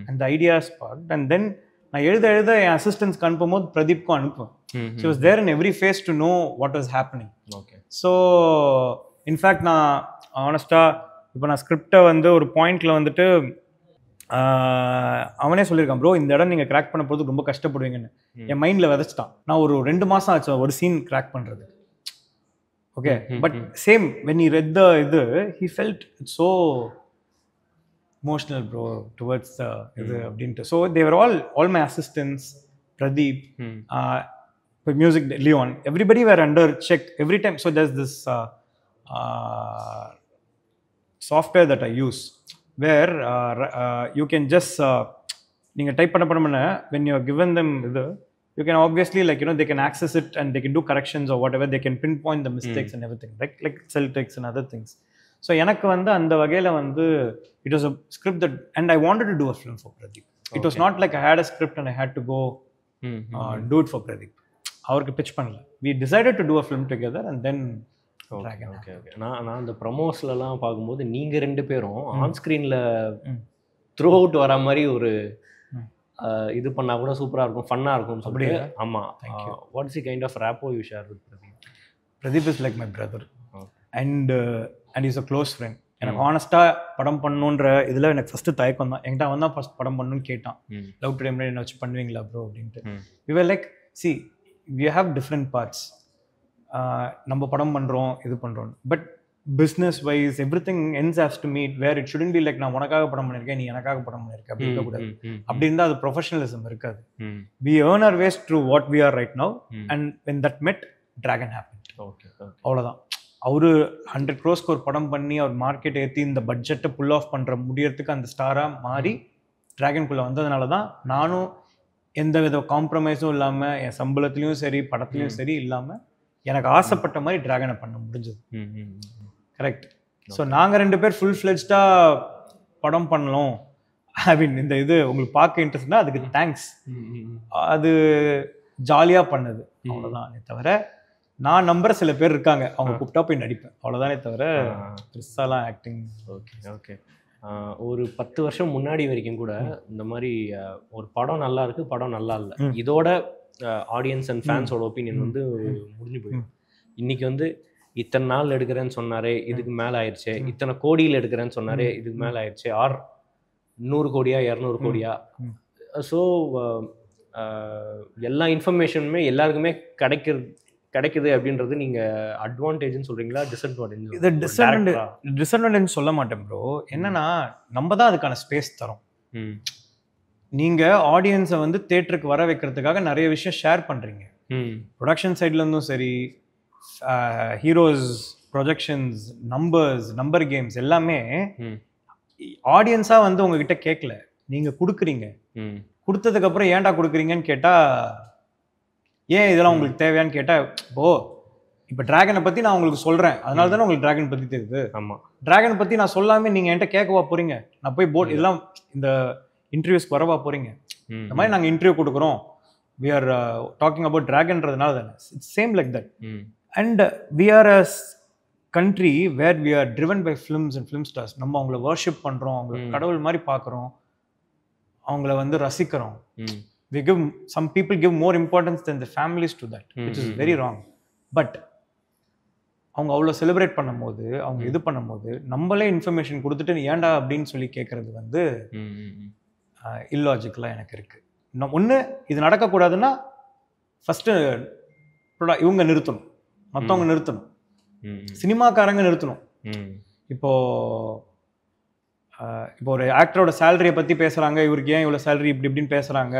and the ideas part and then நான் எழுத என் அசிஸ்டன்ஸ்க்கு அனுப்பும் போது பிரதீப்க்கும் அனுப்புவேன். So was there in every phase to know what was happening. Okay. So in fact நான் ஆனஸ்டாக இப்போ நான் ஸ்கிரிப்டை வந்து ஒரு பாயிண்டில் வந்துட்டு அவனே சொல்லியிருக்கான், ப்ரோ இந்த இடம் நீங்கள் கிராக் பண்ண போகிறது ரொம்ப கஷ்டப்படுவீங்கன்னு என் மைண்டில் விதைச்சிட்டான். நான் ஒரு 2 மாதம் ஆச்சு ஒரு சீன் கிராக் பண்ணுறது. Okay, but same when he read the இது he felt it's so emotional bro towards the இது அப்படின்ட்டு. So they were all my assistants, Pradeep, music Leon, everybody were under check every time. So there's this software that I use where you can just நீங்க டைப் பண்ண when you are given them இது, you can obviously they can access it and they can do corrections or whatever, they can pinpoint the mistakes and everything, like Celtics and other things. So எனக்கு வந்து அந்த வகையில் வந்து it was a script that, and I wanted to do a film for Pradeep. It was not like I had a script and I had to go do it for Pradeep. அவருக்கு pitch பண்ணல. We decided to do a film together and then Dragon. Okay okay. நான் அந்த ப்ரமோஸ்லலாம் பார்க்கும்போது நீங்கள் 2 பேரும் ஆன் ஸ்க்ரீனில் த்ரூ அவுட் வர மாதிரி ஒரு இது பண்ணால் கூட சூப்பராக இருக்கும், ஃபன்னாக இருக்கும். அப்படியே? ஆமாம். What's the kind of rapport you share with Pradeep? Pradeep is like my brother and is a close friend. எனக்கு ஆனஸ்ட்டாக படம் பண்ணணுன்ற இதில் எனக்கு ஃபஸ்ட்டு தயக்கம் தான். என்கிட்ட அவன் தான் ஃபஸ்ட் படம் பண்ணணும்னு கேட்டான். லவ் டுடே மாதிரி என்ன வச்சு பண்ணுவீங்களா ப்ரோ அப்படின்ட்டு. We were like see we have different parts. நம்ம படம் பண்ணுறோம் இது பண்ணுறோம், but business wise everything ends has to meet where it shouldn't be like நான் உனக்காக படம் பண்ணியிருக்கேன் நீ எனக்காக படம் பண்ணியிருக்கேன் அப்படி இருக்கக்கூடாது. அப்படி இருந்தால் அது ப்ரொஃபஷனலிசம் இருக்காது. We earn our ways through what we are right now and when that met Dragon happen. அவ்வளோதான். அவரு 100 crores ஒரு படம் பண்ணி அவர் மார்க்கெட் ஏற்றி இந்த பட்ஜெட்டை புல் ஆஃப் பண்ணுற முடியறதுக்கு அந்த ஸ்டாராக மாறி டிராகனுக்குள்ளே வந்ததுனால தான் நானும் எந்த வித காம்ப்ரமைஸும் இல்லாமல் என் சம்பளத்துலேயும் சரி படத்துலையும் சரி இல்லாமல் எனக்கு ஆசைப்பட்ட மாதிரி டிராகனை பண்ண முடிஞ்சது. கரெக்ட். ஸோ நாங்கள் 2 பேர் ஃபுல் ஃப்ளெஜ்டாக படம் பண்ணலாம். ஐ மீன் இந்த இது உங்களுக்கு பார்க்க இன்ட்ரெஸ்ட்னா அதுக்கு தேங்க்ஸ். அது ஜாலியாக பண்ணது அவ்வளோதானே தவிர நான் நம்புற சில பேர் இருக்காங்க, அவங்க கூப்பிட்டா போய் நடிப்பேன் அவ்வளோதானே தவிர பெருசாலாம் ஆக்டிங். Okay okay. ஒரு 10 வருஷம் முன்னாடி வரைக்கும் கூட இந்த மாதிரி ஒரு படம் நல்லா இருக்கு, படம் நல்லா இல்லை, இதோட ஆடியன்ஸ் அண்ட் ஃபேன்ஸோட ஒப்பீனியன் வந்து முடிஞ்சு போயிடும். இன்னைக்கு வந்து இத்தனை நாள் எடுக்கிறேன்னு சொன்னாரே இதுக்கு மேலே ஆயிடுச்சு, இத்தனை கோடியில் எடுக்கிறேன்னு சொன்னாரே இதுக்கு மேலே ஆயிடுச்சு, ஆர் 100 கோடியா 200 கோடியா. ஸோ எல்லா இன்ஃபர்மேஷனுமே எல்லாருக்குமே கிடைக்குது அப்படின்றது நீங்கள் அட்வான்டேஜ்னு சொல்கிறீங்களா டிஸ்அட்வான்டேஜ்? இது டிஸ்அட்வான்டேஜ் சொல்ல மாட்டேன் ப்ரோ. என்னன்னா நம்ம தான் அதுக்கான ஸ்பேஸ் தரோம். நீங்கள் ஆடியன்ஸை வந்து தேட்டருக்கு வர வைக்கிறதுக்காக நிறைய விஷயம் ஷேர் பண்ணுறீங்க. ப்ரொடக்ஷன் சைட்லேருந்தும் சரி, ஹீரோஸ், ப்ரொஜெக்ஷன்ஸ், நம்பர் கேம்ஸ் எல்லாமே ஆடியன்ஸாக வந்து உங்ககிட்ட கேட்கல, நீங்கள் கொடுக்குறீங்க. கொடுத்ததுக்கப்புறம் ஏன்டா கொடுக்குறீங்கன்னு கேட்டால் ஏன் இதெல்லாம் உங்களுக்கு தேவையான்னு கேட்டால் இப்போ டிராகனை பற்றி நான் உங்களுக்கு சொல்கிறேன் அதனால தானே உங்களுக்கு டிராகன் பற்றி தெரியுது. ஆமாம். டிராகனை பற்றி நான் சொல்லாமல் நீங்கள் என்கிட்ட கேட்கவா போகிறீங்க? நான் போய் இதெல்லாம் இந்த இன்டர்வியூஸ்க்கு வரவா போகிறீங்க? இந்த மாதிரி நாங்கள் இன்டர்வியூ கொடுக்குறோம், வி ஆர் டாக்கிங் அபவுட் டிராகன்றதுனால தானே. It's same like that. And we are a country where we are driven by films and film stars. நம்ம அவங்கள வர்ஷிப் பண்ணுறோம், அவங்கள கடவுள் மாதிரி பார்க்குறோம், அவங்கள வந்து ரசிக்கிறோம். We give, some people give more importance than the families to that, which is very wrong. But அவங்க அவ்வளோ செலிப்ரேட் பண்ணும்போது, அவங்க இது பண்ணும்போது நம்மளே இன்ஃபர்மேஷன் கொடுத்துட்டு ஏன்டா அப்படின்னு சொல்லி கேட்குறது வந்து இல்லாஜிக்கலாக எனக்கு இருக்குது. ஒன்று இது நடக்கக்கூடாதுன்னா ஃபஸ்ட்டு இவங்க நிறுத்தணும், மற்றவங்க நிறுத்தணும், சினிமாக்காரங்க நிறுத்தணும். இப்போ ஒரு ஆக்டரோட சேலரியை பற்றி பேசுகிறாங்க, இவருக்கு ஏன் இவ்வளோ சேலரி இப்படின்னு பேசுகிறாங்க.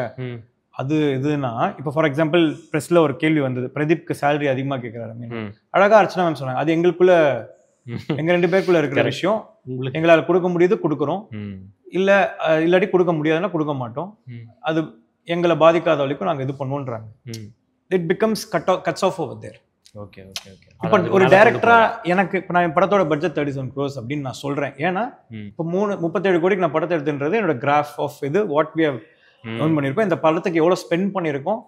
அது இதுனா இப்போ ஃபார் எக்ஸாம்பிள் ப்ரெஸ்ஸில் ஒரு கேள்வி வந்தது, பிரதீப்க்கு சேலரி அதிகமாக கேட்குறாரு. அழகாக அர்ச்சனா மேம் சொன்னாங்க, அது எங்களுக்குள்ள எங்கள் 2 பேருக்குள்ள இருக்கிற விஷயம், எங்களால் கொடுக்க முடியுது கொடுக்குறோம், இல்லாட்டி கொடுக்க முடியாதுன்னா கொடுக்க மாட்டோம், அது எங்களை பாதிக்காத வரைக்கும் நாங்கள் இது பண்ணுவோன்றாங்க. It becomes cuts off over there. Okay okay okay. இப்போ ஒரு டைரக்டரா எனக்கு இப்போ நான் படத்தோட பட்ஜெட் 37 crores அப்படின்னு நான் சொல்றேன். ஏன்னா இப்போ 37 கோடிக்கு நான் படத்தை எடுத்துன்றது என்னோட கிராஃப் ஆஃப் இது வாட் வி ஹவ் ஏர்ன் பண்ணியிருக்கோம். இந்த படத்துக்கு எவ்வளோ ஸ்பெண்ட் பண்ணியிருக்கோம்,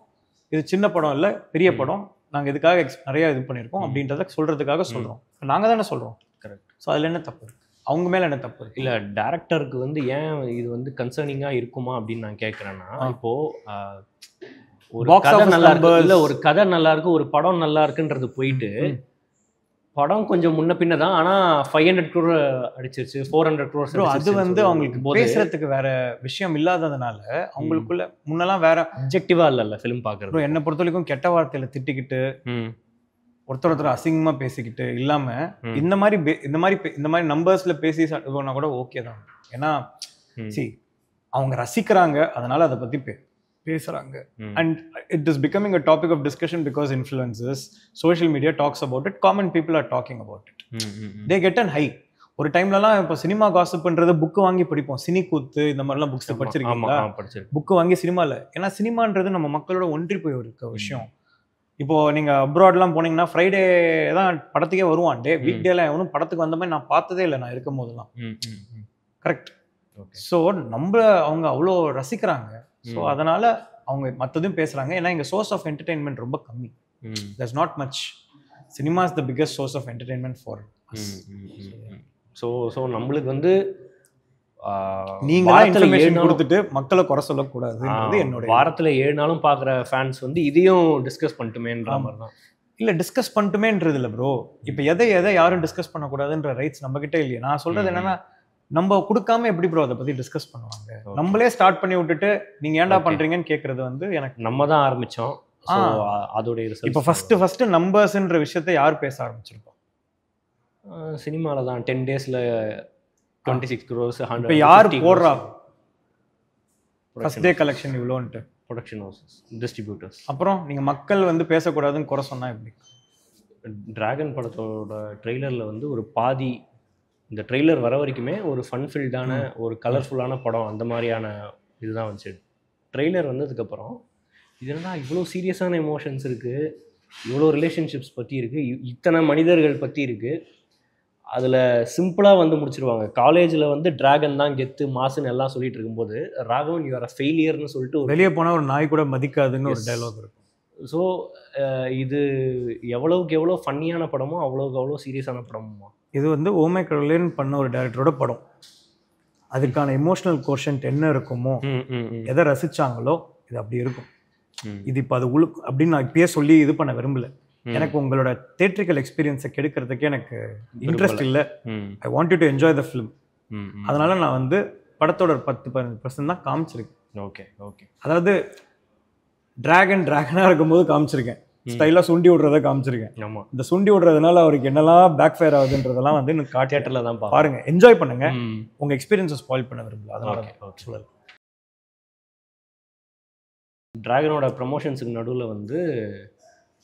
இது சின்ன படம் இல்லை பெரிய படம், நாங்கள் இதுக்காக நிறைய இது பண்ணியிருக்கோம் அப்படின்றத சொல்றதுக்காக சொல்றோம். நாங்கள் தானே சொல்றோம். கரெக்ட். ஸோ அதில் என்ன தப்பு, அவங்க மேலே என்ன தப்பு இல்லை? டேரக்டருக்கு வந்து ஏன் இது வந்து கன்சர்னிங்காக இருக்குமா அப்படின்னு நான் கேட்குறேன்னா, இப்போ ஒரு கதை நல்லா இருக்கு, இல்லை ஒரு கதை நல்லா இருக்கு, ஒரு படம் நல்லா இருக்குன்றது போயிட்டு படம் கொஞ்சம் முன்ன பின்ன தான், ஆனால் 500 crore அடிச்சிருச்சு, 400 crores. அது வந்து அவங்களுக்கு பேசுறதுக்கு வேற விஷயம் இல்லாததுனால அவங்களுக்குள்ள முன்னெல்லாம் வேற அப்ஜெக்டிவா இல்லைல்ல ஃபிலிம் பார்க்குறது. என்னை பொறுத்த வரைக்கும் கெட்ட வார்த்தையில திட்டிக்கிட்டு ஒருத்தர் அசிங்கமா பேசிக்கிட்டு இல்லாம இந்த மாதிரி நம்பர்ஸ்ல பேசி போனா கூட ஓகே தான். ஏன்னா அவங்க ரசிக்கிறாங்க, அதனால அதை பத்தி பேசுறாங்க. And it is becoming a topic of discussion because influencers, social media talks about it, common people are talking about it. They get an high. ஒரு டைம்லலாம் இப்போ சினிமா காசிப்ன்றது புக்கு வாங்கி படிப்போம், சினி கூத்து இந்த மாதிரிலாம் புக்ஸ் படிச்சிருக்கீங்களா? புக்கு வாங்கி சினிமாவில், ஏன்னா சினிமான்றது நம்ம மக்களோட ஒன்றி போய் இருக்க விஷயம். இப்போ நீங்க அப்ராட்லாம் போனீங்கன்னா ஃப்ரைடே தான் படத்துக்கே வருவான், வீக் டேல எவனும் படத்துக்கு வந்த மாதிரி நான் பார்த்ததே இல்லை நான் இருக்கும் போதெல்லாம். கரெக்ட். ஸோ அவங்க அவ்வளோ ரசிக்கிறாங்க. ஸோ அதனால அவங்க மற்றதும் பேசுறாங்க. ஏன்னா இங்கே சோர்ஸ் ஆஃப் என்டர்டெயின்மெண்ட் ரொம்ப கம்மி. there's not much. Cinema is the biggest source of entertainment for us. So நம்மளுக்கு வந்து நீங்க இன்ஃபர்மேஷன் கொடுத்துட்டு மக்களை குறை சொல்லக்கூடாதுன்றது என்னோட. வாரத்தில் 7 நாளும் பார்க்குற ஃபேன்ஸ் வந்து இதையும் டிஸ்கஸ் பண்ணிட்டுமேன்ற மாதிரி தான். இல்லை டிஸ்கஸ் பண்ணிட்டுமேன்றது இல்லை ப்ரோ. இப்போ எதை யாரும் டிஸ்கஸ் பண்ணக்கூடாதுன்ற ரைட்ஸ் நம்ம கிட்ட இல்லையா? நான் சொல்றது என்னன்னா, நம்ம கொடுக்காம எப்படி ப்ரோ அதை பத்தி டிஸ்கஸ் பண்ணுவாங்க? நம்மளே ஸ்டார்ட் பண்ணி விட்டுட்டு நீங்க ஏன்டா பண்றீங்கன்னு கேட்கறது வந்து எனக்கு நம்ம தான் ஆரம்பிச்சோம். அதோட இப்போ ஃபர்ஸ்ட் நம்பர்ஸ்ன்ற விஷயத்தை யார் பேச ஆரம்பிச்சிருப்போம்? சினிமால தான் 10 daysல 26 crores 100. இப்போ யார் போடுறா ஃபர்ஸ்ட் டே கலெக்ஷன் இவ்வளோன்ட்டு? Production houses, distributors. அப்புறம் நீங்க மக்கள் வந்து பேசக்கூடாதுன்னு குறை சொன்னா எப்படி? டிராகன் படத்தோட ட்ரெய்லர்ல வந்து ஒரு பாதி, இந்த ட்ரெய்லர் வர வரைக்குமே ஒரு ஃபன்ஃபில்டான ஒரு கலர்ஃபுல்லான படம் அந்த மாதிரியான இதுதான் வந்துச்சு. ட்ரெய்லர் வந்ததுக்கப்புறம் இது என்னன்னா இவ்வளோ சீரியஸான எமோஷன்ஸ் இருக்குது, இவ்வளோ ரிலேஷன்ஷிப்ஸ் பற்றி இருக்குது, இத்தனை மனிதர்கள் பற்றி இருக்குது, அதில் சிம்பிளாக வந்து முடிச்சிருவாங்க. காலேஜில் வந்து டிராகன் தான் கெத்து மாசுன்னு எல்லாம் சொல்லிட்டு இருக்கும்போது ராகவன் யூ ஆர் அ ஃபெயிலியர்னு சொல்லிட்டு வெளியே போனால் ஒரு நாய் கூட மதிக்காதுன்னு ஒரு டைலாக் இருக்கும். ஸோ இது எவ்வளோக்கு எவ்வளோ ஃபன்னியான படமோ அவ்வளோக்கு அவ்வளோ சீரியஸான படமுமா? இது வந்து ஓமை கடவுளேன்னு பண்ண ஒரு டைரக்டரோட படம். அதுக்கான எமோஷனல் கோஷன்ட் என்ன இருக்குமோ, எதை ரசிச்சாங்களோ இது அப்படி இருக்கும். இது இப்போ அது அப்படின்னு நான் இப்பயே சொல்லி இது பண்ண விரும்பல. எனக்கு உங்களோட தியேட்ரிக்கல் எக்ஸ்பீரியன்ஸை கெடுக்கிறதுக்கே எனக்கு இன்ட்ரெஸ்ட் இல்லை. I want you to enjoy the film. அதனால நான் வந்து படத்தோட 10% தான் காமிச்சிருக்கேன். Okay okay. அதாவது டிராகனாக இருக்கும்போது காமிச்சிருக்கேன், ஸ்டைலாக சுண்டி விடுறத காமிச்சிருக்கேன். ஆமாம், இந்த சுண்டி விடுறதுனால அவருக்கு என்னெல்லாம் பேக் ஃபயர் ஆகுதுன்றதெல்லாம் வந்து எனக்கு தியேட்டரில் தான் பாருங்க, என்ஜாய் பண்ணுங்க. உங்கள் எக்ஸ்பீரியன்ஸை ஸ்பாயில் பண்ண விரும்பல, அதனால சொல்லல. டிராகனோட ப்ரமோஷன்ஸுக்கு நடுவில் வந்து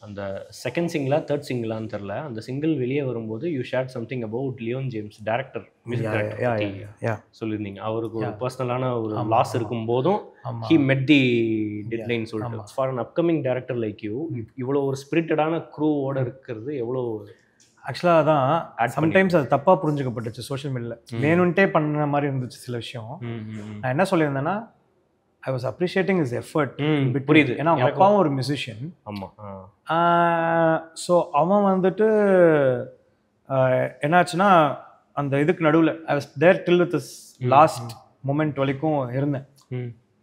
அந்த செகண்ட் சிங்கிளா தேர்ட் சிங்கிளான்னு தெரில, அந்த சிங்கிள் வெளியே வரும்போது you share something about Leon James, director, music director சொல்லியிருந்தீங்க. அவருக்கு ஒரு பர்சனலான ஒரு லாஸ் இருக்கும் போதும் ஹி மெட் தி டெட்லைன் சொல்லிட்டு. For an upcoming director like you இவ்வளோ ஒரு ஸ்பிரிட்டடான க்ரூவோட இருக்கிறது எவ்வளோ? ஆக்சுவலாக தான் சம்டைம்ஸ் அது தப்பாக புரிஞ்சுக்கப்பட்டுச்சு சோஷியல் மீடியாவில். வேணுன்ட்டே பண்ண மாதிரி இருந்துச்சு சில விஷயம். நான் என்ன சொல்லியிருந்தேன்னா, I was appreciating his effort. புரியுது, ஏன்னா அவங்க அப்பாவும் ஒரு மியூசிஷியன். ஆமாம். ஸோ அவன் வந்துட்டு என்னாச்சுன்னா அந்த இதுக்கு நடுவில் I was there till with his last moment வரைக்கும் இருந்தேன்.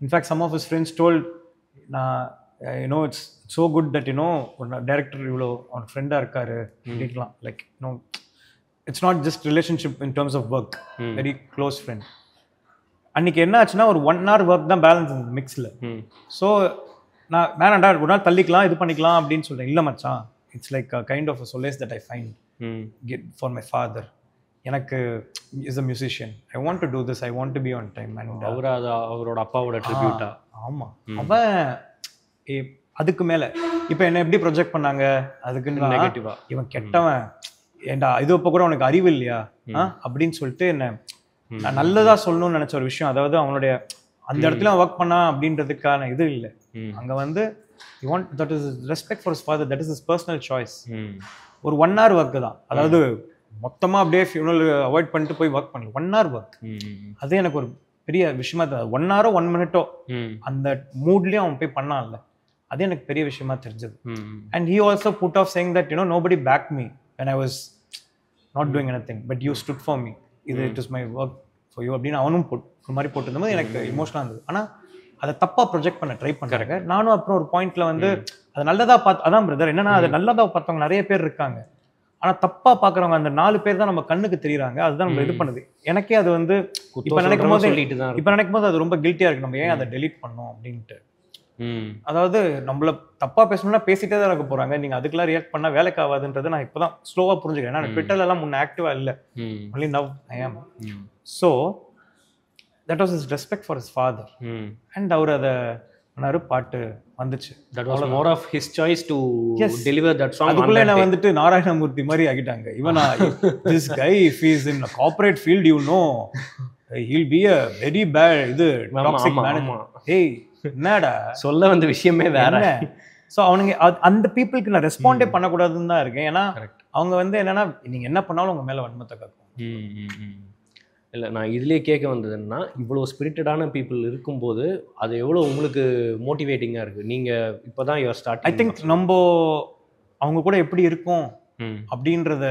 In fact some of his friends told, it's so good that ஒரு டைரக்டர் இவ்வளோ அவன் ஃப்ரெண்டாக இருக்காரு அப்படின்லாம். Like it's not just relationship in terms of work, very close friend. அன்றைக்கி என்ன ஆச்சுன்னா ஒரு 1 hour ஒர்க் தான் பேலன்ஸ் இருந்தது மிக்ஸில். ஸோ நான் வேணாண்டா ஒரு நாள் தள்ளிக்கலாம் இது பண்ணிக்கலாம் அப்படின்னு சொல்கிறேன். இல்லை மச்சான், it's like kind of a solace that I find get for my father. எனக்கு is a musician, I want to do this, I want to be on time. And அவரோட அப்பாவோட ட்ரிபியூட்டா? ஆமாம், அவன் அதுக்கு மேலே இப்போ என்ன எப்படி ப்ரொஜெக்ட் பண்ணாங்க அதுக்குன்னு நெகட்டிவா, இவன் கெட்டவன், ஏண்டா இது இப்போ கூட உனக்கு அறிவு இல்லையா அப்படின்னு சொல்லிட்டு என்ன நான் நல்லதா சொல்லணும்னு நினைச்ச ஒரு விஷயம். அதாவது அவனுடைய அந்த இடத்துல ஒர்க் பண்ணா அப்படின்றதுக்கான இது இல்லை. அங்கே வந்து you want that is respect for his father, that is his personal choice. ஒரு 1 hour ஒர்க்கு தான், அதாவது மொத்தமாக அப்படியே ஃபியூனல் அவாய்ட் பண்ணிட்டு போய் ஒர்க் பண்ணல, 1 hour ஒர்க். அதே எனக்கு ஒரு பெரிய விஷயமா தான். 1 hour 1 minute அந்த மூட்லேயும் அவன் போய் பண்ணான்ல, அது எனக்கு பெரிய விஷயமா தெரிஞ்சது. And he also put off saying that nobody back me when I was not doing anything but you stood for me, இது it is my work for you அப்படின்னு அவனும் ஒரு மாதிரி போட்டிருந்தபோது எனக்கு இமோஷனலாக இருந்தது. ஆனால் அதை தப்பாக ப்ரொஜெக்ட் பண்ண ட்ரை பண்ணுறாங்க. நானும் அப்புறம் ஒரு பாயிண்ட்ல வந்து அதை நல்லதாக பார்த்து, அதான் பிரதர் என்னன்னா அதை நல்லதாக பார்த்தவங்க நிறைய பேர் இருக்காங்க, ஆனால் தப்பாக பார்க்குறவங்க அந்த 4 பேர் தான் நம்ம கண்ணுக்கு தெரியுறாங்க. அதுதான் நம்ம இது பண்ணுது. எனக்கே அது வந்து இப்போ நினைக்கும் போது அது ரொம்ப கில்ட்டியாக இருக்கு, நம்ம ஏன் அதை டெலீட் பண்ணோம் அப்படின்ட்டு. அதாவது நம்மள தப்பா பேசணும்னா பேசிட்டே தான் இருக்க போறாங்க, நீங்க அதுக்கெல்லாம் ரியாக்ட் பண்ணா வேலைக்கு ஆகாதுன்றது நான் இப்பதான் ஸ்லோவா புரிஞ்சுக்கிறேன். ஏன்னா ட்விட்டர்ல எல்லாம் முன்ன ஆக்டிவா இல்ல, only now I am. So that was his respect for his father. And அவர் அத பண்ணாரு, பாட்டு வந்துச்சு. That was more of his choice to deliver that song. அதுக்குள்ள நான் வந்துட்டு நாராயணமூர்த்தி மாதிரி ஆகிட்டாங்க. இவனா this guy if he is in a corporate field he'll be a very bad toxic manager. Hey என்னடா சொல்ல வந்த விஷயமே வேற. ஸோ அவனுங்க அந்த பீப்புளுக்கு நான் ரெஸ்பாண்டே பண்ணக்கூடாதுன்னு தான் இருக்கேன். ஏன்னா அவங்க வந்து என்னன்னா நீங்க என்ன பண்ணாலும் உங்க மேல வன்மத்தை காக்கும். இல்லை, நான் இதுலேயே கேட்க வந்ததுன்னா, இவ்வளோ ஸ்பிரிட்டடான பீப்புள் இருக்கும்போது அது எவ்வளோ உங்களுக்கு மோட்டிவேட்டிங்காக இருக்குது. நீங்கள் இப்போ தான் யுவர் ஸ்டார்ட். ஐ திங்க் நம்ம அவங்க கூட எப்படி இருக்கோம் அப்படின்றத,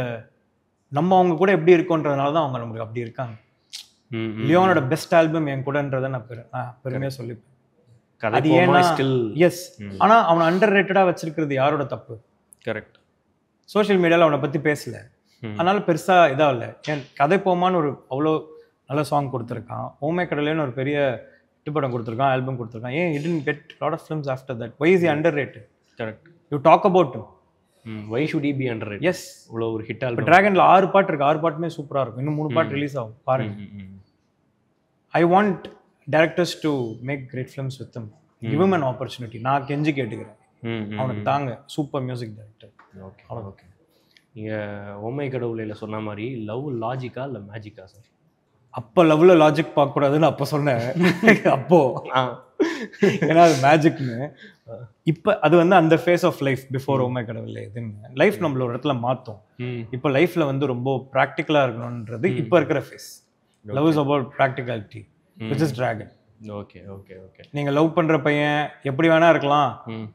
நம்ம அவங்க கூட எப்படி இருக்கோன்றதுனால தான் அவங்க நமக்கு அப்படி இருக்காங்க. லியோனோட பெஸ்ட் ஆல்பம் என் கூடன்றதை நான் பெருமையாக சொல்லிப்பேன். அது ஏன்னா எஸ், ஆனா அவனை அண்டர் ரேட்டடா வச்சிருக்கிறது யாரோட தப்பு? கரெக்ட். சோஷியல் மீடியாவில் அவனை பத்தி பேசல, அதனால பெருசா இதா இல்லை. ஏன் கதை போமான்னு ஒரு அவ்வளோ நல்ல சாங் கொடுத்துருக்கான், ஓமே கடலேன்னு ஒரு பெரிய ஹிட் படம் கொடுத்துருக்கான், ஆல்பம் கொடுத்துருக்கான். ஏன் it didn't get lot of films after that? Why is he underrated? Correct. You talk about him, why should he be underrated? Yes, இவ்வளோ ஒரு ஹிட் ஆல்பம். டிராகன்ல 6 பாட்டு இருக்கு, 6 பாட்டுமே சூப்பரா இருக்கும். இன்னும் 3 பாட்டு ரிலீஸ் ஆகும், பாருங்க. I want directors to make great films with him. Give him an opportunity. நான் கெஞ்சி கேட்டுக்கிறேன், அவனுக்கு தாங்க. Super music director. Okay okay. நீங்கள் ஓமை கடவுளையில் சொன்ன மாதிரி லவ் லாஜிக்கா இல்லை மேஜிக்கா சார்? அப்போ லவ்ல லாஜிக் பார்க்கக்கூடாதுன்னு அப்போ சொன்னேன் அப்போ, ஏன்னா அது மேஜிக்னு. இப்போ அது வந்து அந்த ஃபேஸ் ஆஃப் லைஃப் பிஃபோர் ஓமை கடவுள். இதுன்னு லைஃப் நம்மள ஒரு இடத்துல மாற்றும். இப்போ லைஃப்ல வந்து ரொம்ப ப்ராக்டிக்கலாக இருக்கணுன்றது இப்போ இருக்கிற phase. Love is about practicality, which is dragon. Okay okay okay. நீங்கள் லவ் பண்ணுற பையன் எப்படி வேணா இருக்கலாம்,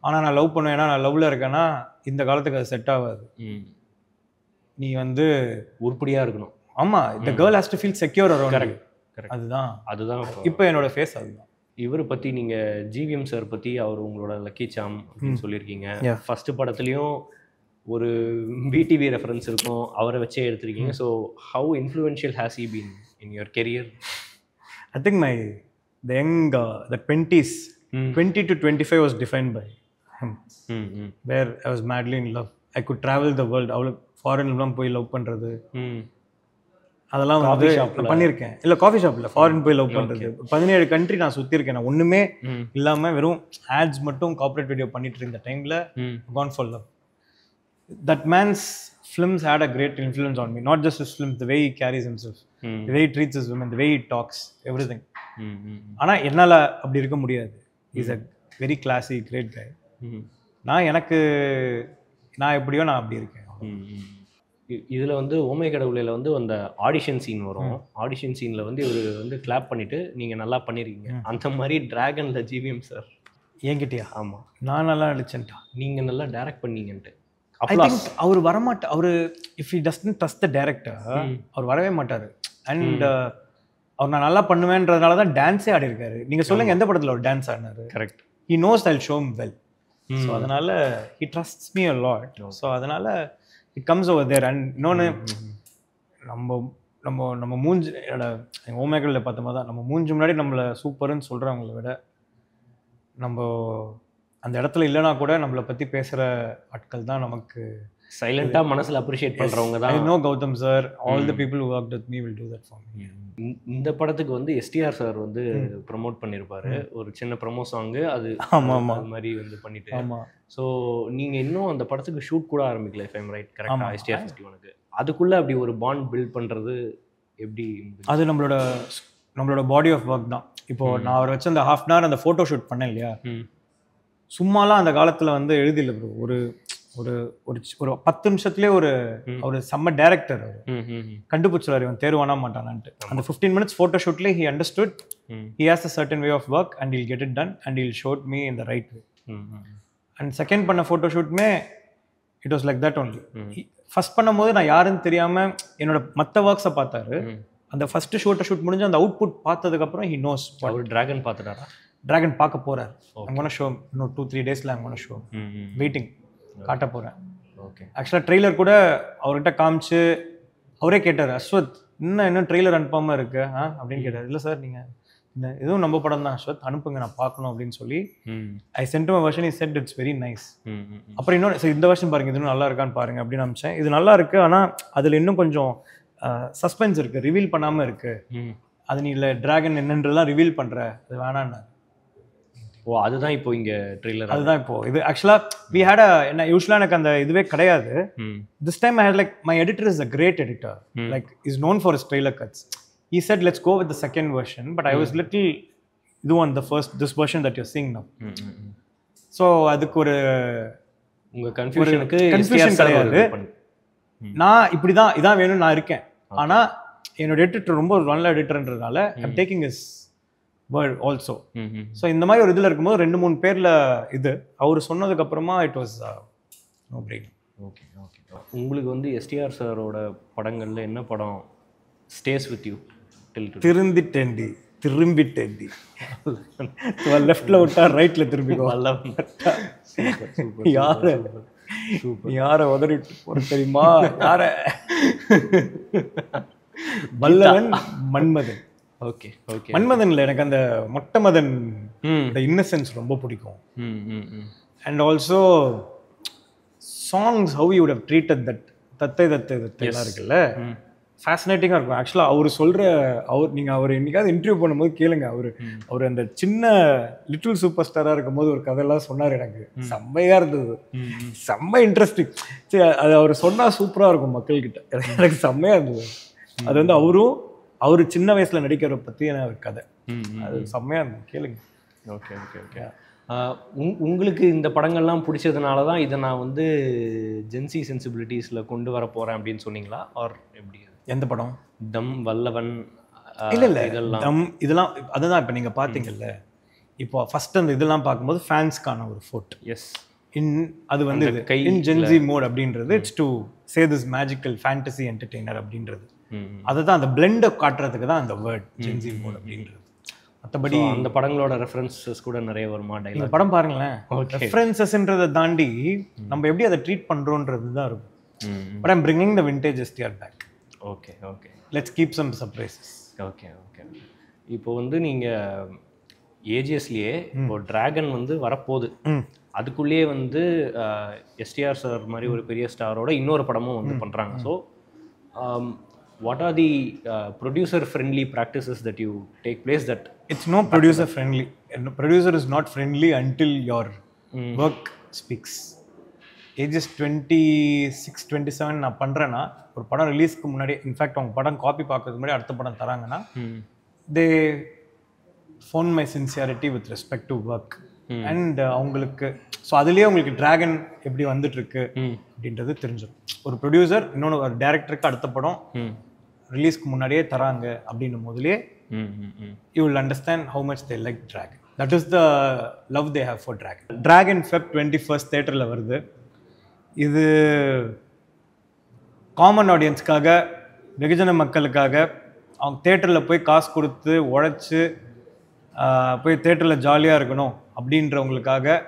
ஆனால் நான் லவ் பண்ணுவேன்னா நான் லவ்ல இருக்கேன்னா இந்த காலத்துக்கு அது செட் ஆகாது. நீ வந்து உருப்படியாக இருக்கணும். ஆமாம், the girl has to feel secure around you. Correct. அதுதான் இப்போ என்னோட ஃபேஸ். அதுதான். இவரை பற்றி நீங்கள் ஜிவிஎம் சார் பற்றி அவர் உங்களோட லக்கி சாம் அப்படின்னு சொல்லியிருக்கீங்க. ஃபர்ஸ்ட் படத்துலையும் ஒரு பிடிவி ரெஃபரன்ஸ் இருக்கும், அவரை வச்சே எடுத்திருக்கீங்க. So how influential has he been in your career? I think the 20s, 20 to 25 was defined by him, where I was madly in love. I could travel the world. அவளுக்கு ஃபாரின்லாம் போய் லவ் பண்ணுறது, அதெல்லாம் வந்து பண்ணியிருக்கேன். இல்லை, காஃபி ஷாப்பில் ஃபாரின் போய் லவ் பண்ணுறது. 17 கண்ட்ரி நான் சுற்றிருக்கேன். நான் ஒன்றுமே இல்லாமல் வெறும் ஆட்ஸ் மட்டும் கார்பரேட் வீடியோ பண்ணிட்டு இருந்த டைமில் gone for love. That man's films had a great influence on me. Not just his films, the way he carries himself, the way he treats his women, the way he talks, everything. ஆனால் என்னால் அப்படி இருக்க முடியாது. Is a very classy great guy. நான் எப்படியோ நான் அப்படி இருக்கேன். இதில் வந்து ஓமை கடவுளையில் வந்து அந்த ஆடிஷன் சீன் வரும். ஆடிஷன் சீனில் வந்து இவர் வந்து கிளாப் பண்ணிவிட்டு நீங்கள் நல்லா பண்ணியிருக்கீங்க. அந்த மாதிரி டிராகனில் ஜிவிஎம் சார் என்கிட்டயா? ஆமாம், நான் நல்லா நடிச்சேன்ட்டா, நீங்கள் நல்லா டைரக்ட் பண்ணீங்கன்ட்டு. ஐ திங்க் அவர் வரமாட்டார். அவர் if he doesn't trust the director, அவர் வரவே மாட்டார். அண்ட் அவர் நான் நல்லா பண்ணுவேன்றதுனால தான் டான்ஸே ஆடி இருக்காரு. நீங்கள் சொல்லுங்கள், எந்த படத்தில் அவர் டான்ஸ் ஆடினாரு? Correct. He knows I will show him well. So அதனால் he trusts me a lot. So அதனால் it comes over there. And இன்னொன்று, நம்ம மூஞ்சி எங்கள் ஓமேக்கலில் பார்த்த மாதிரி தான், நம்ம மூஞ்சி முன்னாடி நம்மளை சூப்பர்னு சொல்கிறவங்கள விட நம்ம அந்த இடத்துல இல்லைனா கூட நம்மளை பற்றி பேசுகிற ஆட்கள் தான் நமக்கு சைலண்டா மனசுல அப்ரிஷியேட் பண்றவங்க I தான். know Gautam sir, all the people who worked with me will do that for me. இந்த படத்துக்கு வந்து எஸ்டிஆர் சார் வந்து ப்ரமோட் பண்ணியிருப்பாரு ஒரு சின்ன ப்ரமோ சாங்கு, அது ஆமா. அது மாதிரி வந்து பண்ணிட்டு. ஆமா. ஸோ நீங்க இன்னும் அந்த படத்துக்கு ஷூட் கூட ஆரம்பிக்கல, இஃப் ஐம் ரைட், கரெக்டா? ஆமா. எஸ்டிஆர் 51க்கு அதுக்குள்ள அப்படி ஒரு பாண்ட் பில்ட் பண்றது எப்படி? அது நம்மளோட பாடி ஆஃப் ஒர்க் தான். இப்போ நான் அவரை வச்சு அந்த half an hour அந்த ஃபோட்டோ ஷூட் பண்ணேன் இல்லையா, சும்மாலாம் அந்த காலத்துல வந்து எழுதில ப்ரோ. ஒரு ஒரு ஒரு ஒரு 10 நிமிஷத்துலேயே ஒரு செம்ம டேரக்டர் அவர் கண்டுபிடிச்சாரு இவன் தேர்வானா மாட்டானான்ட்டு. அந்த 15 minutes ஃபோட்டோ ஷூட்லேயே he understood he has a certain way of work and he'll get it done and he'll showed me in the right way. And second பண்ண ஃபோட்டோ ஷூட்டுமே it was like that only. First பண்ணும்போது நான் யாருன்னு தெரியாம என்னோட மற்ற ஒர்க்ஸை பார்த்தாரு. அந்த ஃபர்ஸ்ட் ஷூட் முடிஞ்சு அந்த அவுட்புட் பார்த்ததுக்கப்புறம் he knows. அவர் டிராகன் பார்த்துட்டாரா? டிராகன் பார்க்க போறாரு. I'm gonna show him. இன்னும் 2-3 daysல I'm gonna show him. Waiting காட்ட போகிறேன். ஓகே. ஆக்சுவலாக ட்ரெய்லர் கூட அவர்கிட்ட காமிச்சு அவரே கேட்டார், அஸ்வத் இன்னும் ட்ரெய்லர் அனுப்பாமல் இருக்கு அப்படின்னு கேட்டார். இல்லை சார் நீங்கள் இந்த இதுவும் நம்ம படம் தான் அஸ்வத், அனுப்புங்க நான் பார்க்கணும் அப்படின்னு சொல்லி I sent my version. Is set it's very nice. அப்புறம் இன்னொன்று சரி இந்த வருஷன் பாருங்க, இது இன்னும் நல்லா இருக்கான்னு பாருங்க அப்படின்னு அனுப்பிச்சேன். இது நல்லா இருக்கு, ஆனால் அதில் இன்னும் கொஞ்சம் சஸ்பென்ஸ் இருக்கு, ரிவீல் பண்ணாமல் இருக்கு. அது நீ இல்லை டிராகன் என்னன்றதுலாம் ரிவீல் பண்ணுற, அது வேணான்னு. ஓ, அதுதான் இப்போ இங்க ட்ரெய்லர். அதுதான் இப்போ இது. ஆக்சுவலா we had a என்ன யூசுவலா எனக்கு அந்த இதுவே கிடையாது. This time I had like my editor is a great editor, like is known for his trailer cuts. He said let's go with the second version, but I was little இது on the first this version that you're seeing now. So அதுக்கு ஒரு உங்க கன்ஃபியூஷனுக்கு கிடையாது. நான் இப்படிதான் இதான் வேணும் நான் இருக்கேன். ஆனா என்னோட எடிட்டர் ரொம்ப ஒரு நல்ல எடிட்டர்ன்றதுனால I'm taking his word also. So இந்த மாதிரி ஒரு இதில் இருக்கும்போது 2-3 பேரில் இது அவர் சொன்னதுக்கு அப்புறமா it was no brain. Okay okay. உங்களுக்கு வந்து எஸ்டிஆர் சாரோட படங்கள்ல என்ன படம் ஸ்டேஸ் வித் யூ டில்? திரும்பிட்டேன்டி லெஃப்ட்ல விட்டா ரைட்ல திரும்பிக்கோ. யார உதறிட்டு போற தெரியுமா? யார? வல்லவன் மன்மதன். Okay okay. மன்மதன்ல எனக்கு அந்த மொட்டை மதன் இன்னசென்ஸ் ரொம்ப பிடிக்கும். And also songs how you would how treated that தத்தை எல்லாம் இருக்குல்ல, ஃபேசினேட்டிங்காக இருக்கும். ஆக்சுவலாக நீங்கள் அவர் என்னைக்காவது இன்டர்வியூ பண்ணும்போது கேளுங்க. அவர் அந்த சின்ன லிட்டில் சூப்பர் ஸ்டாராக இருக்கும்போது ஒரு கதையெல்லாம் சொன்னார். எனக்கு செம்மையாக இருந்தது, செம்ம இன்ட்ரெஸ்டிங். சரி, அது அவர் சொன்னால் சூப்பராக இருக்கும் மக்கள்கிட்ட. எனக்கு செம்மையாக இருந்தது. அது வந்து அவரு சின்ன வயசுல நடிக்கிற பற்றியான ஒரு கதை, அது செம்மையாக இருந்தது, கேளுங்க. Okay okay okay. உங்களுக்கு இந்த படங்கள்லாம் பிடிச்சதுனால தான் இதை நான் வந்து ஜென்சி சென்சிபிலிட்டிஸில் கொண்டு வர போகிறேன் அப்படின்னு சொன்னீங்களா? ஆர் எப்படி? எந்த படம்? தம், வல்லவன். இல்லை இதெல்லாம் அதுதான். இப்போ நீங்கள் பார்த்தீங்கல்ல, இப்போ ஃபர்ஸ்ட் அந்த இதெல்லாம் பார்க்கும்போது ஃபேன்ஸ்க்கான ஒரு ஃபோர்ட். எஸ். அது வந்து இன் ஜென்சி மோட் அப்படின்றது it's to say this magical fantasy entertainer அப்படின்றது. அதை தான் அந்த பிளெண்டை காட்டுறதுக்கு தான் அந்த வேர்ட் ஜென்சி மோட் அப்படின்றது. மற்றபடி அந்த படங்களோட ரெஃபரன்சஸ் கூட நிறைய வருமா? இந்த படம் பாருங்களேன், ரெஃபரன்சஸ்ன்றதை தாண்டி நம்ம எப்படி அதை ட்ரீட் பண்ணுறோன்றது தான் இருக்கும். But I'm bringing the vintage STR back. Okay okay. Let's keep some surprises. Okay okay. இப்போ வந்து நீங்கள் ஏஜிஎஸ்லேயே இப்போ டிராகன் வந்து வரப்போகுது, அதுக்குள்ளேயே வந்து எஸ்டிஆர் சார் மாதிரி ஒரு பெரிய ஸ்டாரோட இன்னொரு படமும் வந்து பண்ணுறாங்க. So what are the producer friendly practices that you take place that it's no producer friendly, and producer is not friendly until your work speaks. ages 26-27 நான் பண்றேன்னா ஒரு படம் ரிலீஸ்க்கு முன்னாடி, இன்ஃபேக்ட் அவங்க படம் காப்பி பார்க்கறதுக்கு முன்னாடி அடுத்த படம் தராங்கன்னா they found my sincerity with respect to work and அவங்களுக்கு ஸோ அதுலேயே உங்களுக்கு டிராகன் எப்படி வந்துட்டு இருக்கு அப்படின்றது தெரிஞ்சிடும். ஒரு ப்ரொடியூசர் இன்னொன்று ஒரு டைரக்டருக்கு அடுத்த படம் ரிலீஸ்க்கு முன்னாடியே தராங்க அப்படின்னும் போதுலேயே you will understand how much they like Dragon. That is the love they have for Dragon. Dragon Feb 21 தேட்டரில் வருது. இது காமன் ஆடியன்ஸ்க்காக, வெகுஜன மக்களுக்காக, அவங்க தேட்டரில் போய் காசு கொடுத்து உழைச்சி போய் தேட்டரில் ஜாலியாக இருக்கணும் அப்படின்றவங்களுக்காக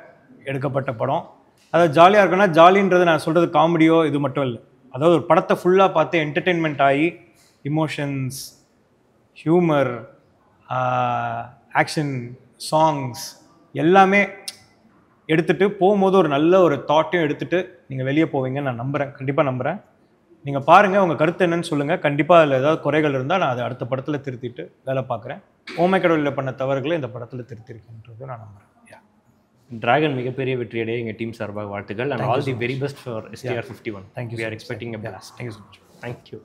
எடுக்கப்பட்ட படம். அதாவது ஜாலியாக இருக்குன்னா, ஜாலின்றது நான் சொல்கிறது காமெடியோ இது மட்டும் இல்லை. அதாவது ஒரு படத்தை ஃபுல்லாக பார்த்து என்டர்டெயின்மெண்ட் ஆகி இமோஷன்ஸ், ஹியூமர், ஆக்ஷன், சாங்ஸ் எல்லாமே எடுத்துகிட்டு போகும்போது ஒரு நல்ல ஒரு தாட்டையும் எடுத்துகிட்டு நீங்கள் வெளியே போவீங்கன்னு நான் நம்புகிறேன், கண்டிப்பாக நம்புகிறேன். நீங்கள் பாருங்கள், உங்கள் கருத்து என்னன்னு சொல்லுங்கள். கண்டிப்பாக அதில் ஏதாவது குறைகள் இருந்தால் நான் அதை அடுத்த படத்தில் திருத்திட்டு வேலை பார்க்குறேன். ஓமை கடவுளில் பண்ண தவறுகளை இந்த படத்தில் திருத்திருக்கேன்றது நான் நம்புகிறேன். டிராகன் மிகப்பெரிய வெற்றியடைய எங்கள் டீம் சார்பாக வாழ்த்துக்கள். And all the very best for STR 51. Thank you. We are expecting a blast. Thank you so much. Thank you.